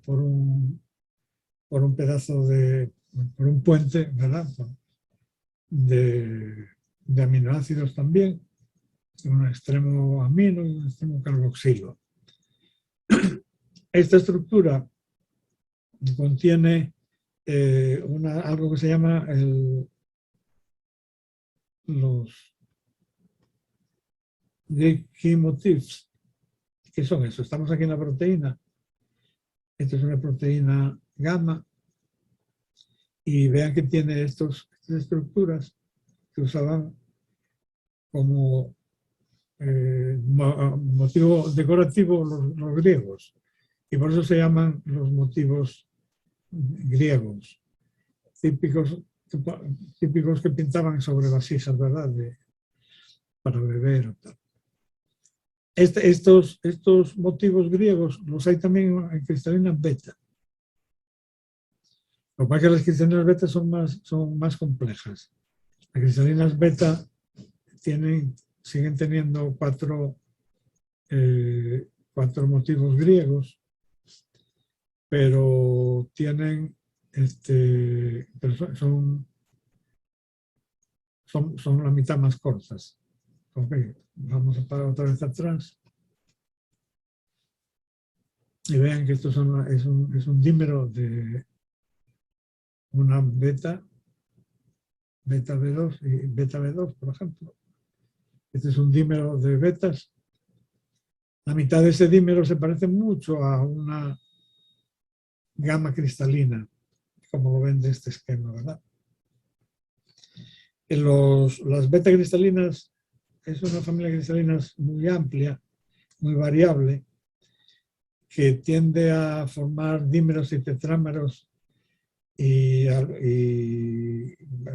por un pedazo por un puente, ¿verdad? De aminoácidos también, un extremo amino y un extremo carboxilo. Esta estructura contiene algo que se llama los key motifs. ¿Qué son eso? Estamos aquí en la proteína. Esta es una proteína gamma. Y vean que tiene estas estructuras que usaban como motivo decorativo los griegos. Y por eso se llaman los motivos griegos, típicos que pintaban sobre vasijas, ¿verdad? Para beber o tal. Estos motivos griegos los hay también en cristalinas beta. Lo que pasa es que las cristalinas beta son más complejas. Las cristalinas beta siguen teniendo cuatro motivos griegos, pero tienen son la mitad más cortas. Okay. Vamos a parar otra vez atrás. Y vean que esto es un dímero de una beta B2 y beta B2, por ejemplo. Este es un dímero de betas. La mitad de ese dímero se parece mucho a una gamma cristalina, como lo ven de este esquema, ¿verdad? Las beta cristalinas es una familia de cristalinas muy amplia, muy variable, que tiende a formar dímeros y tetrámeros y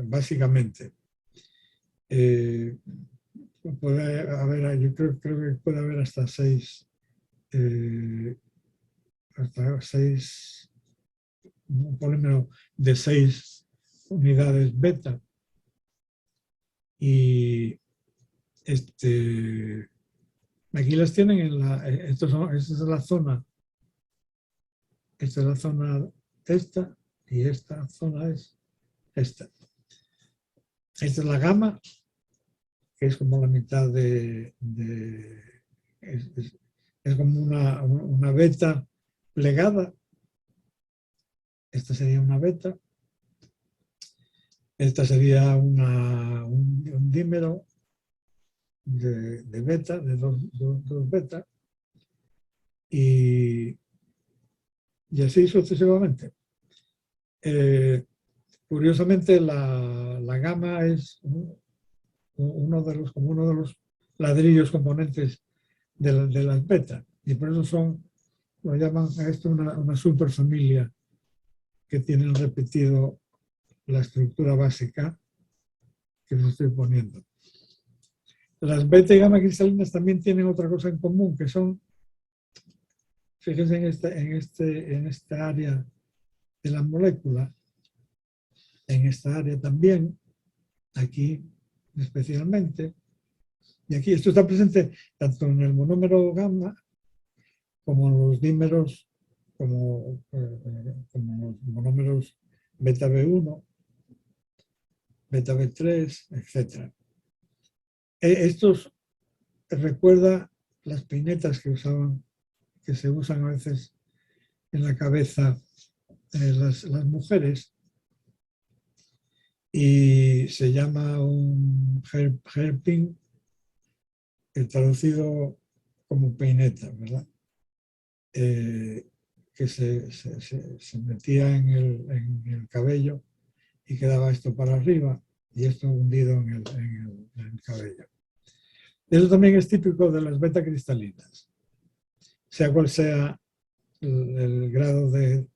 básicamente puede haber, yo creo que puede haber hasta seis un polímero de 6 unidades beta. Y aquí las tienen esta es la zona. Esta es la zona esta y esta zona es esta. Esta es la gamma, que es como la mitad es como una beta plegada. Esta sería una beta. Esta sería un dímero de beta, de dos beta. Y así sucesivamente. Curiosamente, la gamma es uno de los ladrillos componentes de las beta. Y por eso lo llaman a esto una superfamilia que tienen repetido la estructura básica que les estoy poniendo. Las beta y gamma cristalinas también tienen otra cosa en común, que son, fíjense en esta área de la molécula, en esta área también, aquí especialmente, y aquí esto está presente tanto en el monómero gamma como en los dímeros, como los monómeros beta B1, beta B3, etc. Estos recuerda las peinetas que se usan a veces en la cabeza las mujeres, y se llama un hairpin, traducido como peineta, ¿verdad? Que se metía en el cabello y quedaba esto para arriba y esto hundido en el cabello. Eso también es típico de las beta-cristalinas, sea cual sea el grado de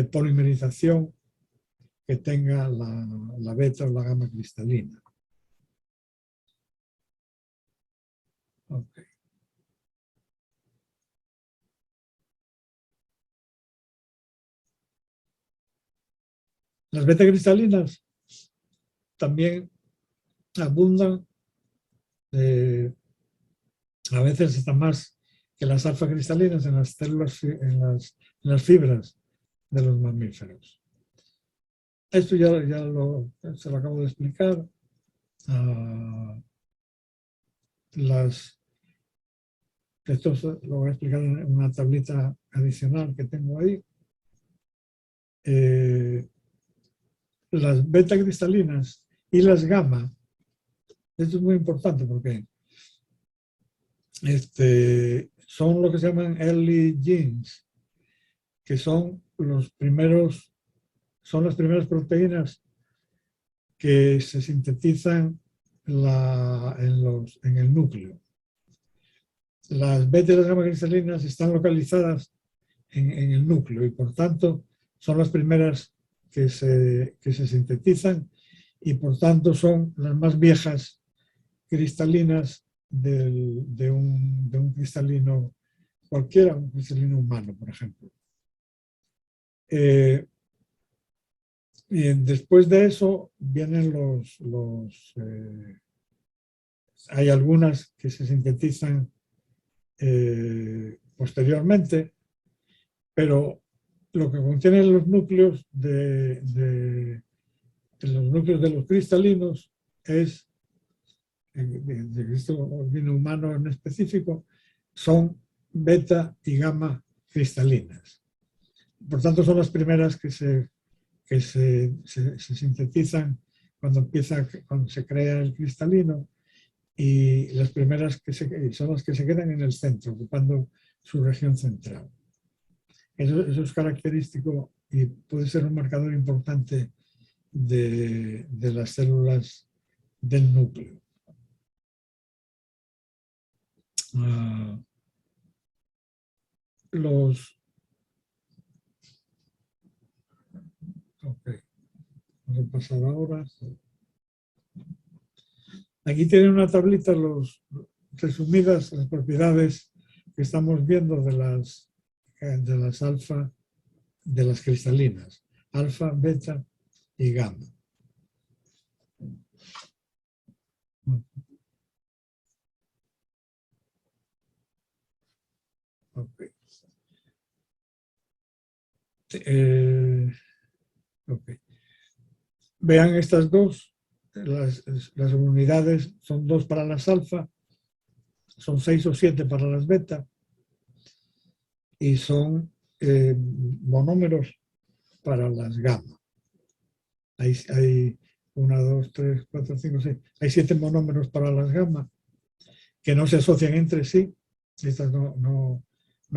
polimerización que tenga la beta o la gamma cristalina. Okay. Las beta-cristalinas también abundan, a veces hasta más que las alfa-cristalinas en las células, en las fibras de los mamíferos. Esto ya se lo acabo de explicar. Esto lo voy a explicar en una tablita adicional que tengo ahí. Las beta-cristalinas y las gamma, esto es muy importante porque son lo que se llaman early genes, que son las primeras proteínas que se sintetizan en el núcleo. Las beta y las gamma cristalinas están localizadas en el núcleo y por tanto son las primeras que se sintetizan y por tanto son las más viejas cristalinas de un cristalino cualquiera, un cristalino humano, por ejemplo. Y después de eso vienen hay algunas que se sintetizan posteriormente, pero lo que contienen los núcleos de los cristalinos es, de cristalino humano en específico, son beta y gamma cristalinas. Por tanto, son las primeras que se sintetizan cuando se crea el cristalino y las primeras son las que se quedan en el centro, ocupando su región central. Eso es característico y puede ser un marcador importante de las células del núcleo. Vamos a pasar ahora. Aquí tienen una tablita resumidas las propiedades que estamos viendo de las alfa, de las cristalinas, alfa, beta y gamma. Okay. Okay. Vean estas dos, las unidades son 2 para las alfa, son 6 o 7 para las beta y son monómeros para las gamma. Hay 1, 2, 3, 4, 5, 6. Hay 7 monómeros para las gamma que no se asocian entre sí. Estas no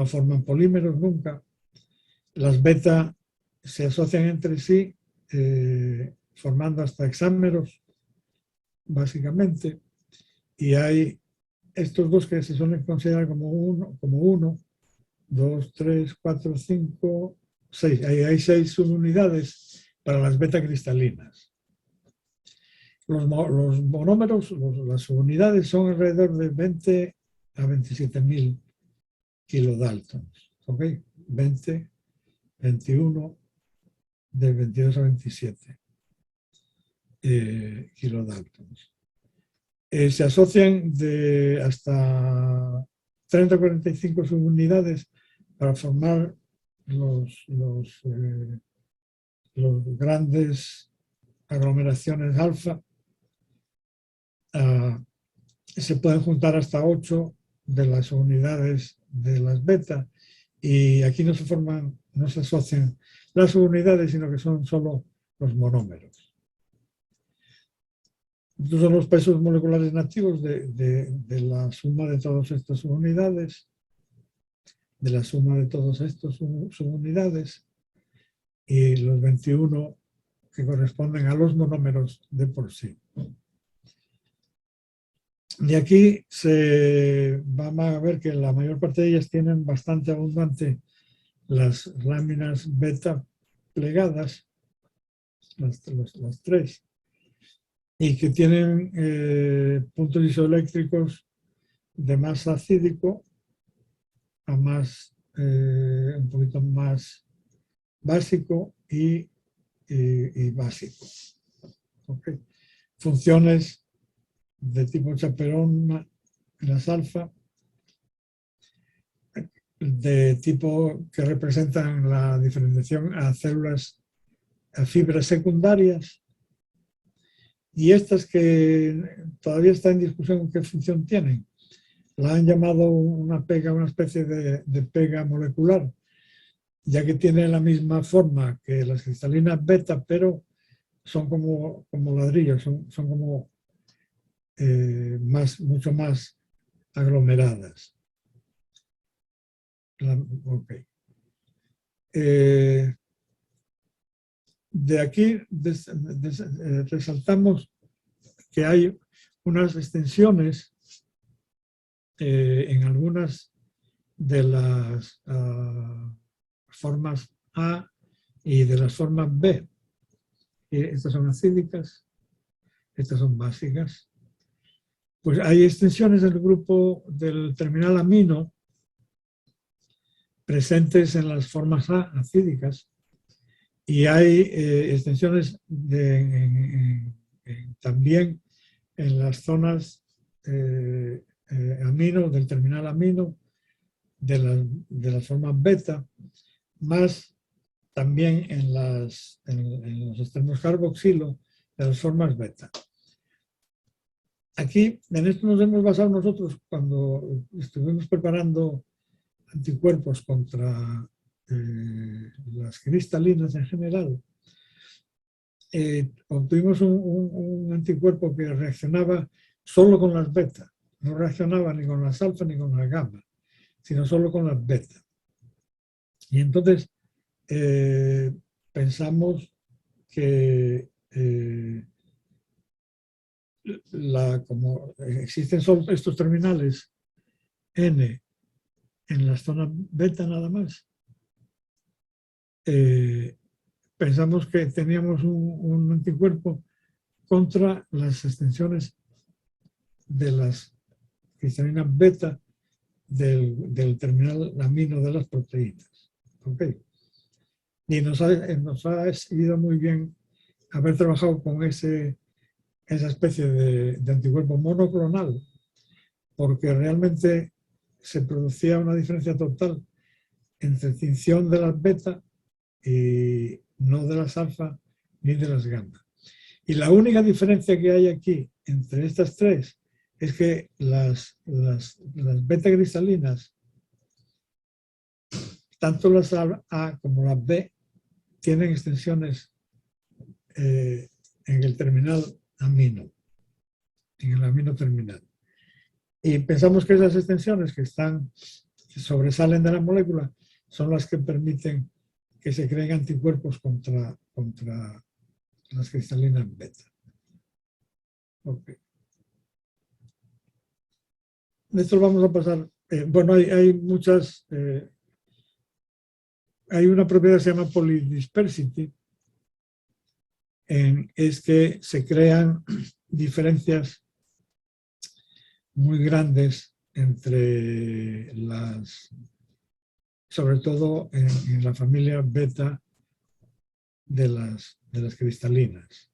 forman polímeros nunca. Las beta se asocian entre sí formando hasta hexámeros, básicamente. Y hay estos dos que se suelen considerar como 1, 2, 3, 4, 5, 6. Hay 6 subunidades para las beta cristalinas. Los monómeros, las subunidades son alrededor de 20 a 27.000 kilodaltons. ¿Ok? 20, 21, de 22 a 27 kilodaltons. Se asocian de hasta 30 a 45 subunidades para formar los grandes aglomeraciones alfa. Se pueden juntar hasta 8 de las unidades de las beta y aquí no se asocian las subunidades, sino que son solo los monómeros. Estos son los pesos moleculares nativos de la suma de todas estas subunidades, de la suma de todas estas subunidades y los 21 que corresponden a los monómeros de por sí. Y aquí vamos a ver que la mayor parte de ellas tienen bastante abundante las láminas beta plegadas, las tres, y que tienen puntos isoeléctricos de más acídico a más, un poquito más básico y básico. ¿Okay? Funciones de tipo chaperón en las alfa, de tipo que representan la diferenciación a células, a fibras secundarias, y estas que todavía está en discusión qué función tienen. La han llamado una especie de pega molecular, ya que tiene la misma forma que las cristalinas beta, pero son como ladrillos, son como mucho más aglomeradas. Okay. De aquí resaltamos que hay unas extensiones en algunas de las formas A y de las formas B. Estas son acídicas, estas son básicas. Pues hay extensiones del grupo del terminal amino presentes en las formas A acídicas y hay extensiones también en las zonas amino, del terminal amino, de las formas beta, más también en los extremos carboxilo de las formas beta. Aquí, en esto nos hemos basado nosotros cuando estuvimos preparando anticuerpos contra las cristalinas en general. Obtuvimos un anticuerpo que reaccionaba solo con las beta, no reaccionaba ni con las alfa ni con las gamma, sino solo con las beta. Y entonces pensamos que como existen solo estos terminales N en las zonas beta nada más, pensamos que teníamos un anticuerpo contra las extensiones de las cristalinas beta del terminal amino de las proteínas. ¿Okay? Y nos ha ido muy bien haber trabajado con esa especie de anticuerpo monoclonal, porque realmente se producía una diferencia total entre extinción de las beta y no de las alfa ni de las gamma. Y la única diferencia que hay aquí entre estas tres es que las beta cristalinas, tanto las A como las B, tienen extensiones en el terminal amino, en el amino terminal. Y pensamos que esas extensiones que sobresalen de la molécula son las que permiten que se creen anticuerpos contra las cristalinas beta. Okay. De esto vamos a pasar. Bueno, hay muchas. Hay una propiedad que se llama polydispersity, es que se crean diferencias muy grandes entre sobre todo en la familia beta de las cristalinas.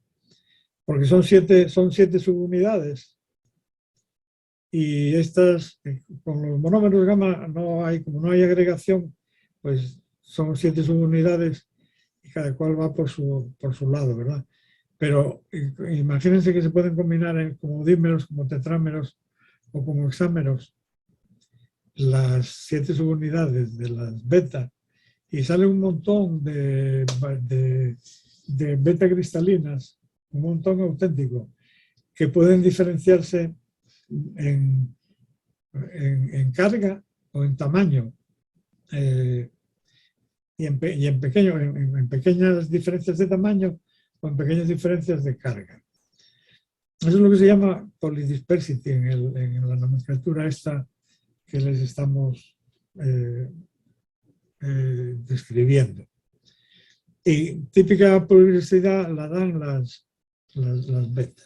Porque son siete subunidades y estas, con los monómeros gamma, como no hay agregación, pues son 7 subunidades y cada cual va por su lado, ¿verdad? Pero imagínense que se pueden combinar como dímeros, como tetrámeros o como hexámeros las 7 subunidades de las beta y sale un montón de beta cristalinas, un montón auténtico, que pueden diferenciarse en carga o en tamaño y en pequeñas diferencias de tamaño o en pequeñas diferencias de carga. Eso es lo que se llama polydispersity en la nomenclatura esta que les estamos describiendo. Y típica polidispersidad la dan las beta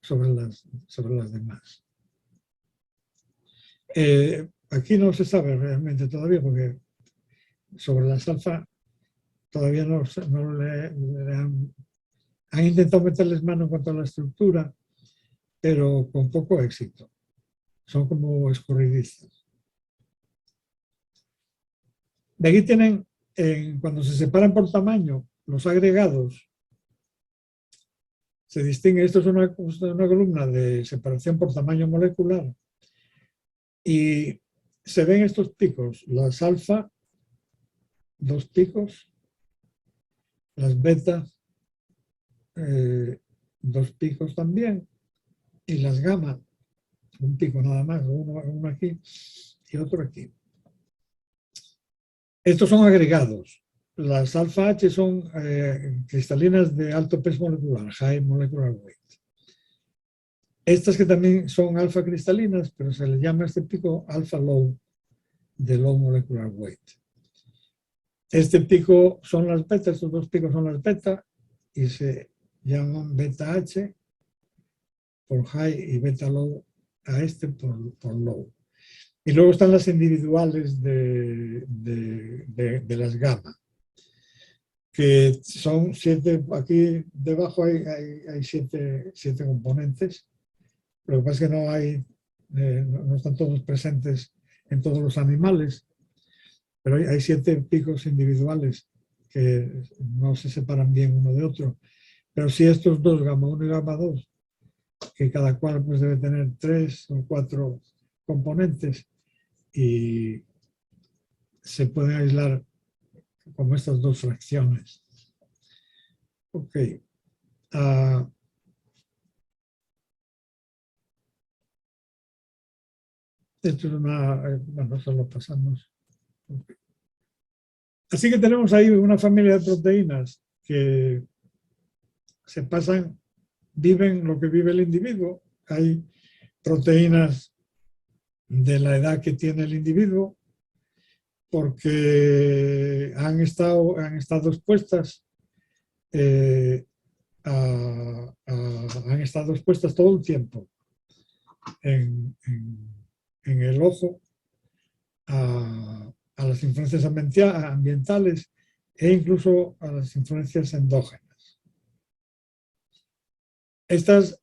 sobre las demás. Aquí no se sabe realmente todavía, porque sobre las alfa todavía no le han intentado meterles mano en cuanto a la estructura, pero con poco éxito. Son como escurridizas. De aquí tienen, cuando se separan por tamaño, los agregados, se distingue, esto es una columna de separación por tamaño molecular, y se ven estos picos, las alfa, 2 picos, las beta, 2 picos también, y las gamma, un pico nada más, uno aquí y otro aquí. Estos son agregados. Las alfa H son cristalinas de alto peso molecular, high molecular weight. Estas que también son alfa cristalinas, pero se les llama a este pico alfa low, de low molecular weight. Este pico son las beta, estos 2 picos son las beta, y se llaman beta H por high y beta low a este por low. Y luego están las individuales de las gamma, que son 7, aquí debajo hay 7 componentes. Lo que pasa es que no están todos presentes en todos los animales, pero hay 7 picos individuales que no se separan bien uno de otro. Pero sí estos 2, gamma 1 y gamma 2, que cada cual pues debe tener 3 o 4 componentes, y se pueden aislar como estas 2 fracciones. Ok. Esto es bueno, eso lo pasamos. Okay. Así que tenemos ahí una familia de proteínas que se pasan, viven lo que vive el individuo. Hay proteínas de la edad que tiene el individuo, porque han estado expuestas, han estado expuestas todo el tiempo en el ojo a las influencias ambientales e incluso a las influencias endógenas. Esto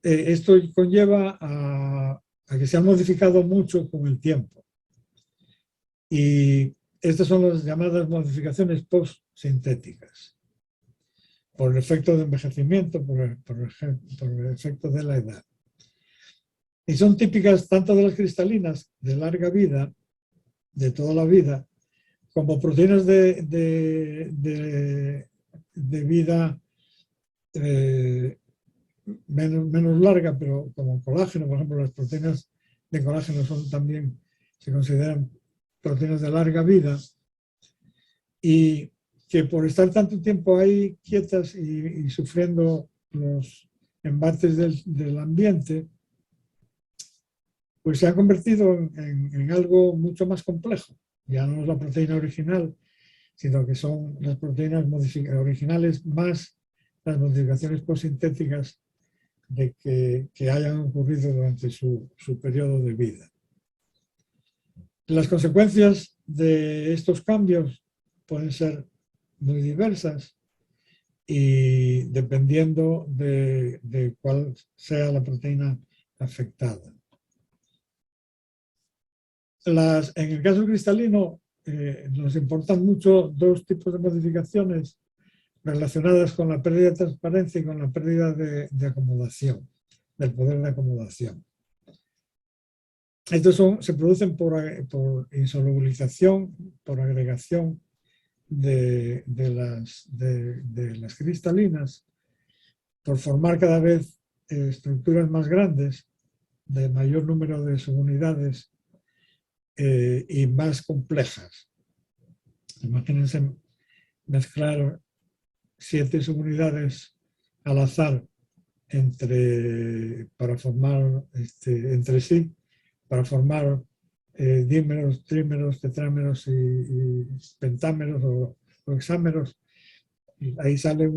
conlleva a que se han modificado mucho con el tiempo. Y estas son las llamadas modificaciones post-sintéticas, por el efecto de envejecimiento, por el efecto de la edad. Y son típicas tanto de las cristalinas de larga vida, de toda la vida, como proteínas de vida menos larga, pero como colágeno, por ejemplo, las proteínas de colágeno también se consideran proteínas de larga vida, y que por estar tanto tiempo ahí quietas y sufriendo los embates del ambiente, pues se ha convertido en algo mucho más complejo. Ya no es la proteína original, sino que son las proteínas originales más las modificaciones postsintéticas que hayan ocurrido durante su periodo de vida. Las consecuencias de estos cambios pueden ser muy diversas, y dependiendo de cuál sea la proteína afectada. En el caso cristalino, nos importan mucho 2 tipos de modificaciones relacionadas con la pérdida de transparencia y con la pérdida de acomodación, del poder de acomodación. Estos se producen por insolubilización, por agregación de las cristalinas, por formar cada vez estructuras más grandes, de mayor número de subunidades y más complejas. Imagínense mezclar 7 subunidades al azar para formar entre sí, para formar dímeros, trímeros, tetrámeros y pentámeros o hexámeros. Y ahí sale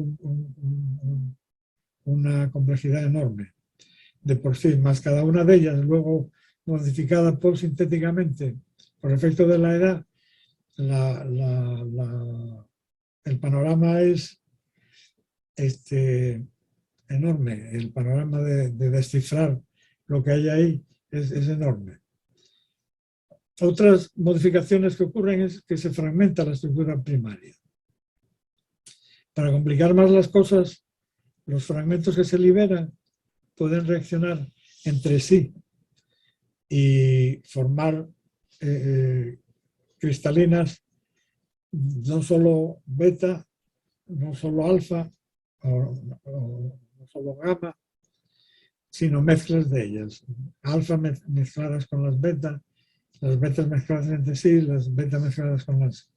una complejidad enorme de por sí, más cada una de ellas luego modificada sintéticamente por efecto de la edad. El panorama es enorme, el panorama de descifrar lo que hay ahí es enorme. Otras modificaciones que ocurren es que se fragmenta la estructura primaria. Para complicar más las cosas, los fragmentos que se liberan pueden reaccionar entre sí y formar cristalinas no solo beta, no solo alfa o no solo gamma, sino mezclas de ellas. Alfa mezcladas con las betas mezcladas entre sí, las betas mezcladas con las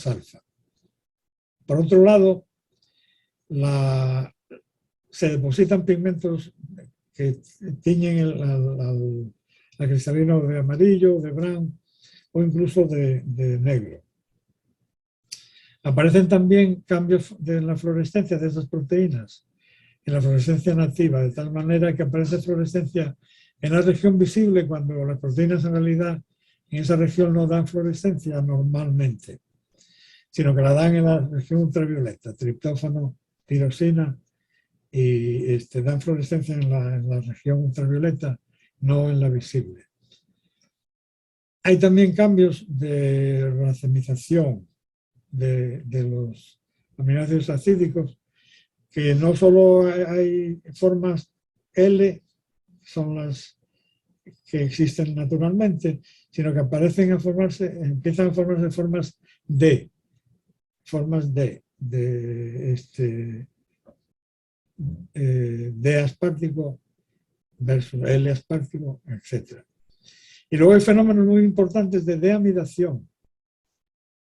alfa. Por otro lado, se depositan pigmentos que tiñen la cristalina de amarillo, de brown o incluso de negro. Aparecen también cambios en la fluorescencia de esas proteínas, en la fluorescencia nativa, de tal manera que aparece fluorescencia en la región visible cuando las proteínas en realidad en esa región no dan fluorescencia normalmente, sino que la dan en la región ultravioleta, triptófano, tirosina, y dan fluorescencia en la región ultravioleta, no en la visible. Hay también cambios de racemización de los aminoácidos acídicos, que no solo hay formas L, son las que existen naturalmente, sino que empiezan a formarse formas D, D aspartico versus L aspartico, etc. Y luego hay fenómenos muy importantes de deamidación,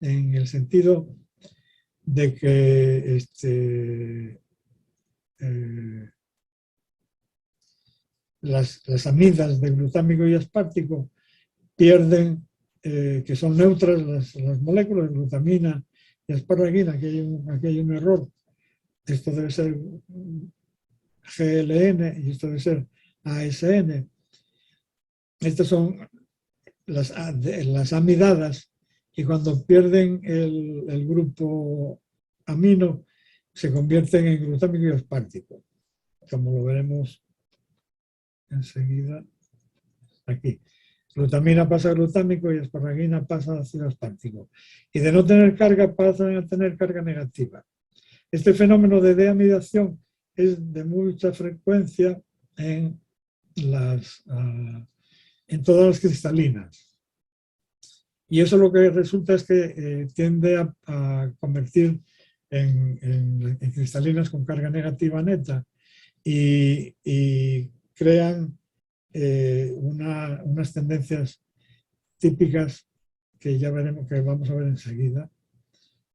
en el sentido de que las amidas de glutámico y aspartico pierden, que son neutras las moléculas, glutamina y asparagina. Aquí hay un error. Esto debe ser GLN y esto debe ser ASN. Estas son las amidadas, y cuando pierden el grupo amino se convierten en glutámico y aspartico, como lo veremos enseguida aquí. Glutamina pasa a glutámico y asparagina pasa a ácido aspartico. Y de no tener carga pasan a tener carga negativa. Este fenómeno de deamidación es de mucha frecuencia en todas las cristalinas. Y eso lo que resulta es que tiende a convertir en cristalinas con carga negativa neta y crean unas tendencias típicas que ya veremos, que vamos a ver enseguida.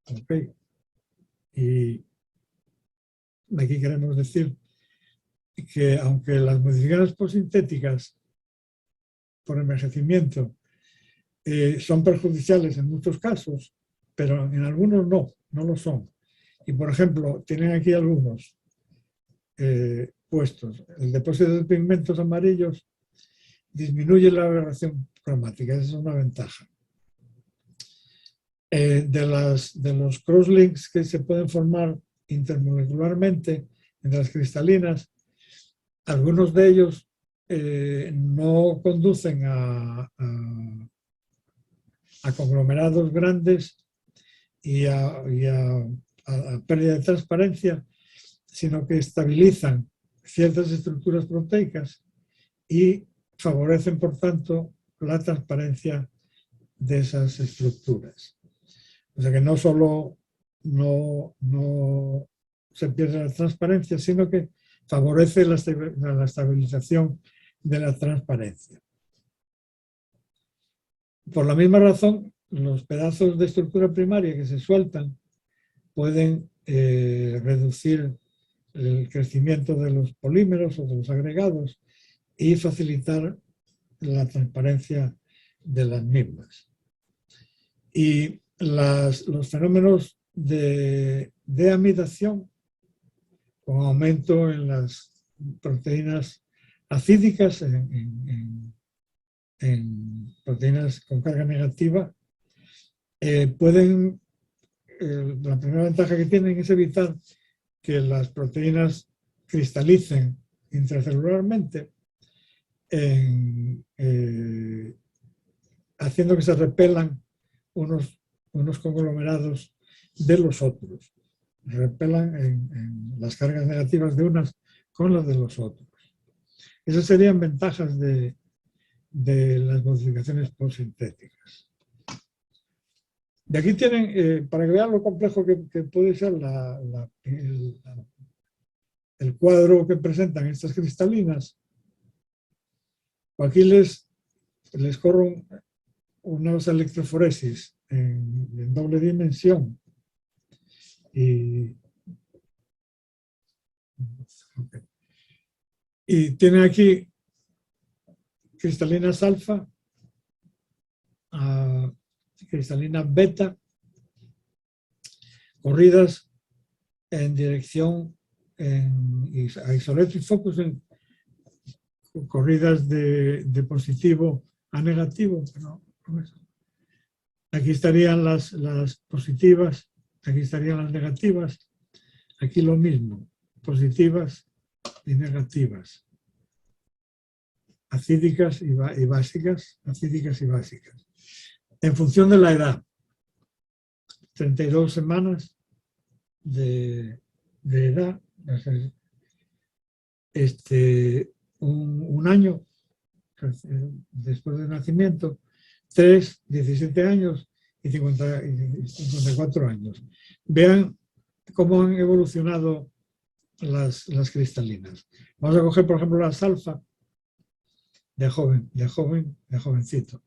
Okay. Y aquí queremos decir que aunque las modificaciones posintéticas por envejecimiento son perjudiciales en muchos casos, pero en algunos no lo son. Y por ejemplo, tienen aquí algunos puestos. El depósito de pigmentos amarillos disminuye la aberración cromática, esa es una ventaja. De los crosslinks que se pueden formar intermolecularmente entre las cristalinas, algunos de ellos no conducen a conglomerados grandes y a pérdida de transparencia, sino que estabilizan ciertas estructuras proteicas y favorecen, por tanto, la transparencia de esas estructuras. O sea que no solo no se pierde la transparencia, sino que favorece la estabilización de la transparencia. Por la misma razón, los pedazos de estructura primaria que se sueltan pueden reducir el crecimiento de los polímeros o de los agregados y facilitar la transparencia de las mismas. Y los fenómenos de amidación, con aumento en las proteínas acídicas, en proteínas con carga negativa, la primera ventaja que tienen es evitar que las proteínas cristalicen intracelularmente, haciendo que se repelan unos conglomerados de los otros. Repelan en las cargas negativas de unas con las de los otros. Esas serían ventajas de las modificaciones postsintéticas. De aquí tienen, para que vean lo complejo que puede ser el cuadro que presentan estas cristalinas, aquí les corro unas electroforesis en doble dimensión. Y tienen aquí cristalinas alfa, cristalinas beta, corridas en dirección isoelectric focusing, corridas de positivo a negativo. Aquí estarían las positivas, aquí estarían las negativas, aquí lo mismo, positivas y negativas, acídicas y básicas, en función de la edad. 32 semanas de edad, un año después del nacimiento, 3, 17 años y 54 años. Vean cómo han evolucionado las cristalinas. Vamos a coger, por ejemplo, las alfa de jovencito,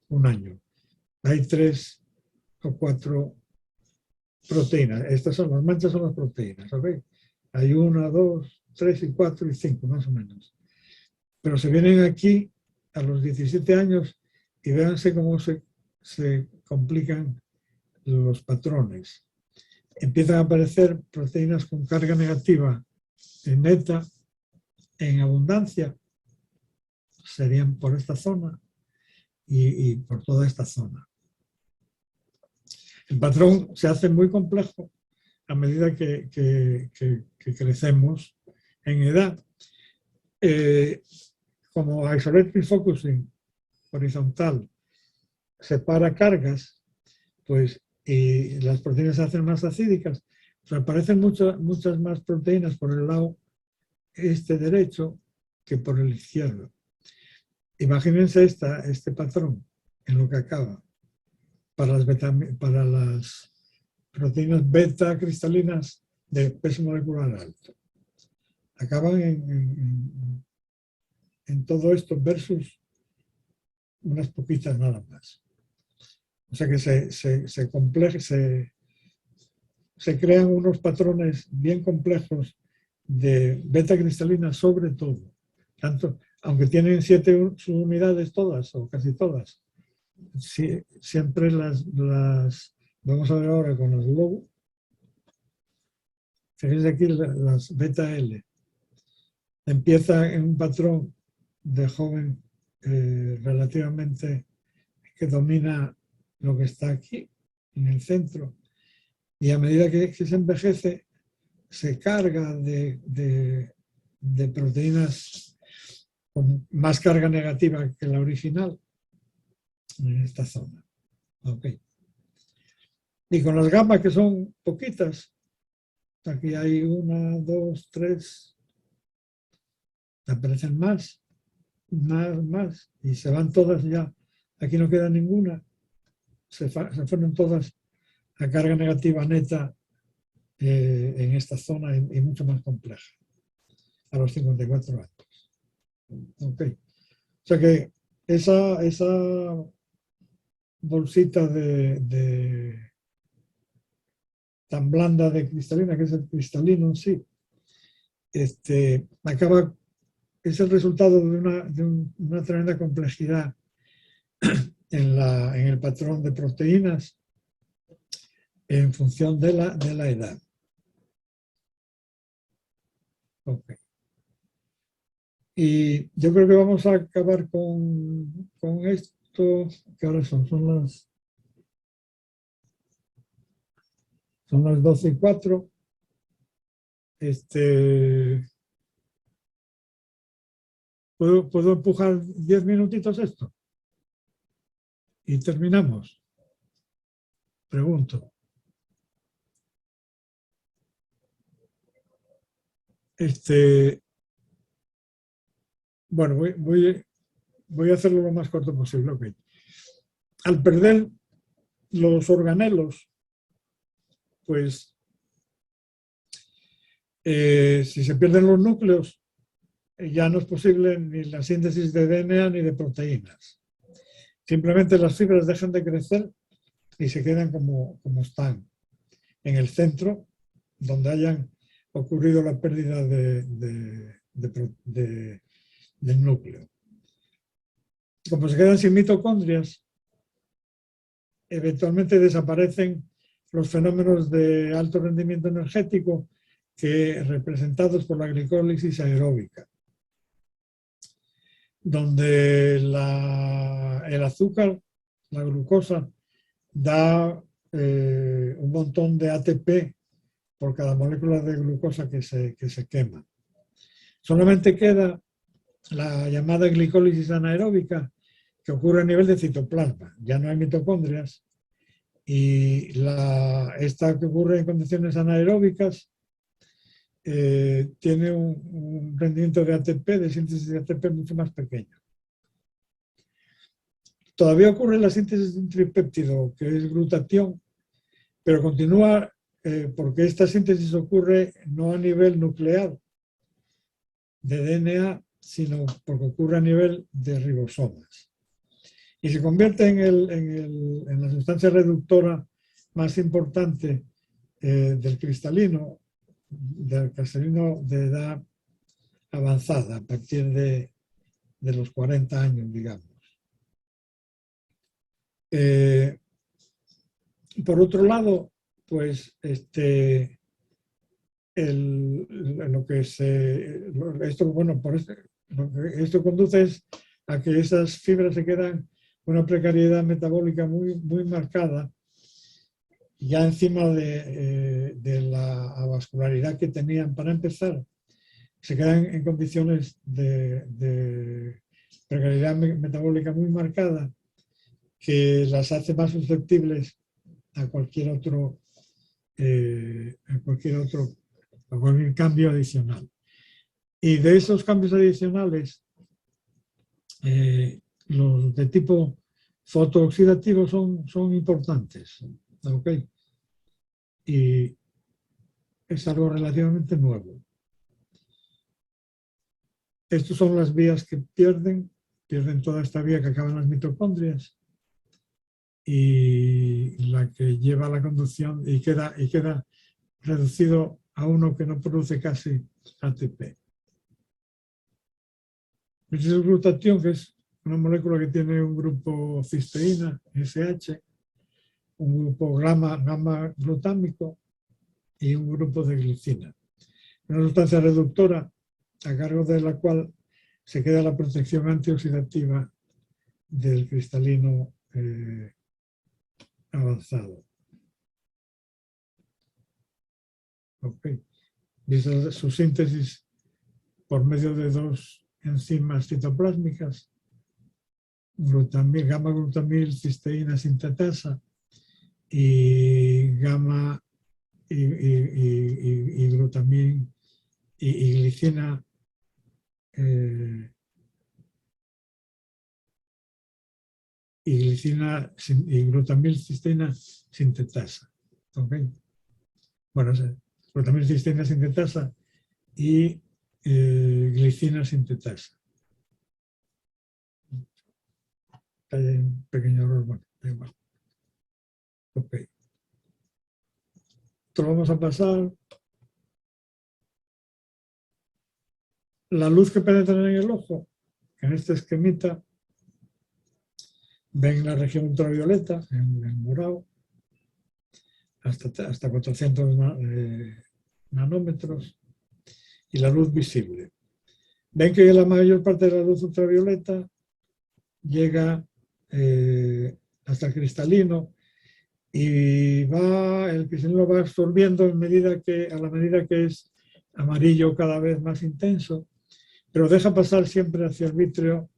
un año. Hay 3 o 4 proteínas. Estas son las manchas, son las proteínas. ¿Okay? Hay 1, 2, 3 y 4 y 5, más o menos. Pero se vienen aquí a los 17 años y véanse cómo se complican los patrones. Empiezan a aparecer proteínas con carga negativa neta en abundancia, serían por esta zona y por toda esta zona. El patrón se hace muy complejo a medida que crecemos en edad. Como isoelectric focusing horizontal separa cargas, pues y las proteínas se hacen más acídicas, pues aparecen muchas más proteínas por el lado derecho que por el izquierdo. Imagínense este patrón en lo que acaba para las proteínas beta cristalinas de peso molecular alto. Acaban en todo esto versus unas poquitas nada más. O sea que se crean unos patrones bien complejos de beta cristalina sobre todo. Tanto, aunque tienen 7 subunidades todas o casi todas, siempre las vamos a ver ahora con los low. Fíjense aquí las beta L. Empieza en un patrón de joven relativamente que domina lo que está aquí, en el centro, y a medida que se envejece, se carga de proteínas con más carga negativa que la original en esta zona. Okay. Y con las gamma, que son poquitas, aquí hay 1, 2, 3, aparecen más, y se van todas ya. Aquí no queda ninguna. Se fueron todas a carga negativa neta en esta zona y mucho más compleja, a los 54 años. Okay. O sea que esa bolsita tan blanda de cristalina, que es el cristalino en sí, es el resultado de una tremenda complejidad en el patrón de proteínas en función de la edad. Okay. Y yo creo que vamos a acabar con esto, que ahora son las 12:04. ¿Puedo empujar 10 minutitos esto? Y terminamos. Pregunto. Bueno, voy a hacerlo lo más corto posible. Okay. Al perder los organelos, pues si se pierden los núcleos, ya no es posible ni la síntesis de DNA ni de proteínas. Simplemente las fibras dejan de crecer y se quedan como están, en el centro, donde hayan ocurrido la pérdida del núcleo. Como se quedan sin mitocondrias, eventualmente desaparecen los fenómenos de alto rendimiento energético representados por la glicólisis aeróbica, donde el azúcar, la glucosa, da un montón de ATP por cada molécula de glucosa que se quema. Solamente queda la llamada glicólisis anaeróbica, que ocurre a nivel de citoplasma. Ya no hay mitocondrias, y esta que ocurre en condiciones anaeróbicas tiene un rendimiento de ATP, de síntesis de ATP, mucho más pequeño. Todavía ocurre la síntesis de un tripéptido, que es glutatión, pero continúa porque esta síntesis ocurre no a nivel nuclear de DNA, sino porque ocurre a nivel de ribosomas. Y se convierte en la sustancia reductora más importante del cristalino de edad avanzada, a partir de los 40 años, digamos. Por otro lado, pues esto conduce a que esas fibras se quedan con una precariedad metabólica muy, muy marcada, ya encima de la avascularidad que tenían. Para empezar, se quedan en condiciones de precariedad metabólica muy marcada, que las hace más susceptibles a cualquier cambio adicional. Y de esos cambios adicionales, los de tipo fotooxidativo son importantes. ¿Okay? Y es algo relativamente nuevo. Estas son las vías que pierden toda esta vía que acaban las mitocondrias, y la que lleva a la conducción, y queda reducido a uno que no produce casi ATP. El glutatión, que es una molécula que tiene un grupo cisteína, SH, un grupo gamma glutámico y un grupo de glicina. Una sustancia reductora a cargo de la cual se queda la protección antioxidativa del cristalino avanzado. Okay. Y esa es su síntesis por medio de dos enzimas citoplásmicas, gamma glutamil cisteína sintetasa y gamma y glutamín y glicina y glutamil cisteína sintetasa. ¿Okay? Bueno, glutamil cisteína sintetasa y glicina sintetasa. Hay un pequeño error, bueno, da igual. Ok. Esto lo vamos a pasar. la luz que penetra en el ojo, en este esquemita, ven la región ultravioleta, en morado, hasta 400 nanómetros, y la luz visible. Ven que la mayor parte de la luz ultravioleta llega hasta el cristalino y el cristalino va absorbiendo a la medida que es amarillo cada vez más intenso, pero deja pasar siempre hacia el vítreo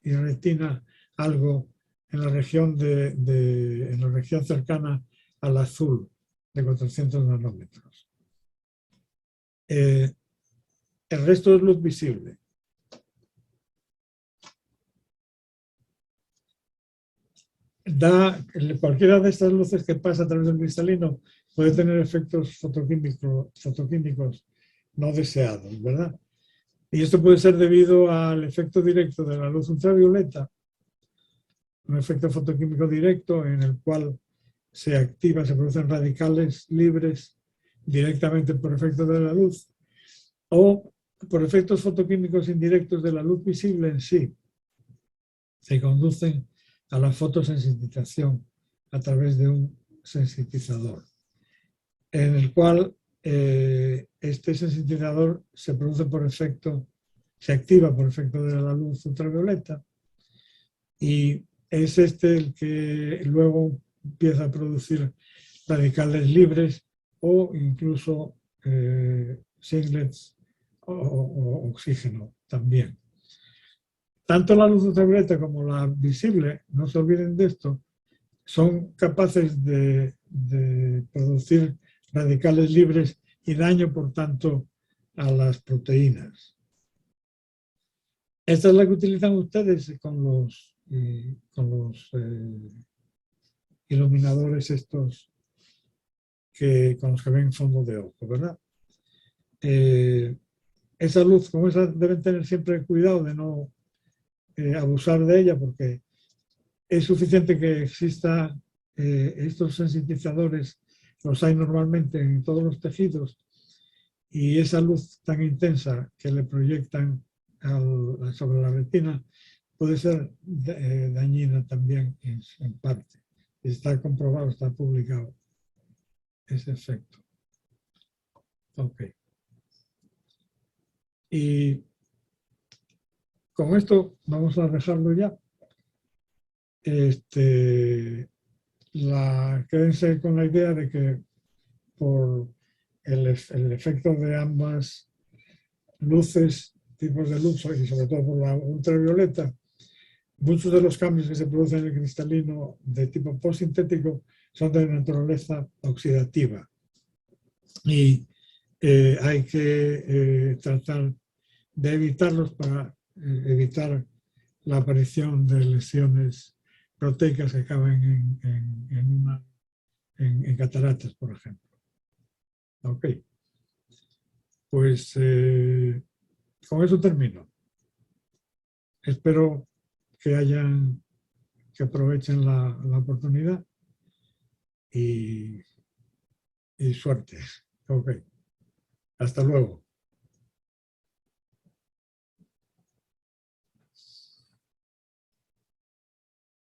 y retina algo en la región, en la región cercana al azul de 400 nanómetros. El resto es luz visible. Cualquiera de estas luces que pasa a través del cristalino puede tener efectos fotoquímicos no deseados, ¿verdad? Y esto puede ser debido al efecto directo de la luz ultravioleta, un efecto fotoquímico directo en el cual se producen radicales libres directamente por efecto de la luz, o por efectos fotoquímicos indirectos de la luz visible en sí, se conducen a la fotosensitización a través de un sensitizador, en el cual este sensitizador se activa por efecto de la luz ultravioleta, y es el que luego empieza a producir radicales libres o incluso singlets o oxígeno también. Tanto la luz ultravioleta como la visible, no se olviden de esto, son capaces de producir radicales libres y daño, por tanto, a las proteínas. Esta es la que utilizan ustedes con los iluminadores estos con los que ven fondo de ojo, ¿verdad? Esa luz, como esa, deben tener siempre cuidado de no abusar de ella, porque es suficiente que exista estos sensitizadores, los hay normalmente en todos los tejidos, y esa luz tan intensa que le proyectan sobre la retina puede ser dañina también en parte. Está comprobado, está publicado ese efecto. Ok. Y con esto vamos a dejarlo ya. Quédense con la idea de que por el efecto de ambas luces, tipos de luz, y sobre todo por la ultravioleta, muchos de los cambios que se producen en el cristalino de tipo postsintético son de naturaleza oxidativa. Y hay que tratar de evitarlos para evitar la aparición de lesiones proteicas que acaben en cataratas, por ejemplo. Ok. Pues con eso termino. Espero que aprovechen la oportunidad y suerte. Ok. Hasta luego.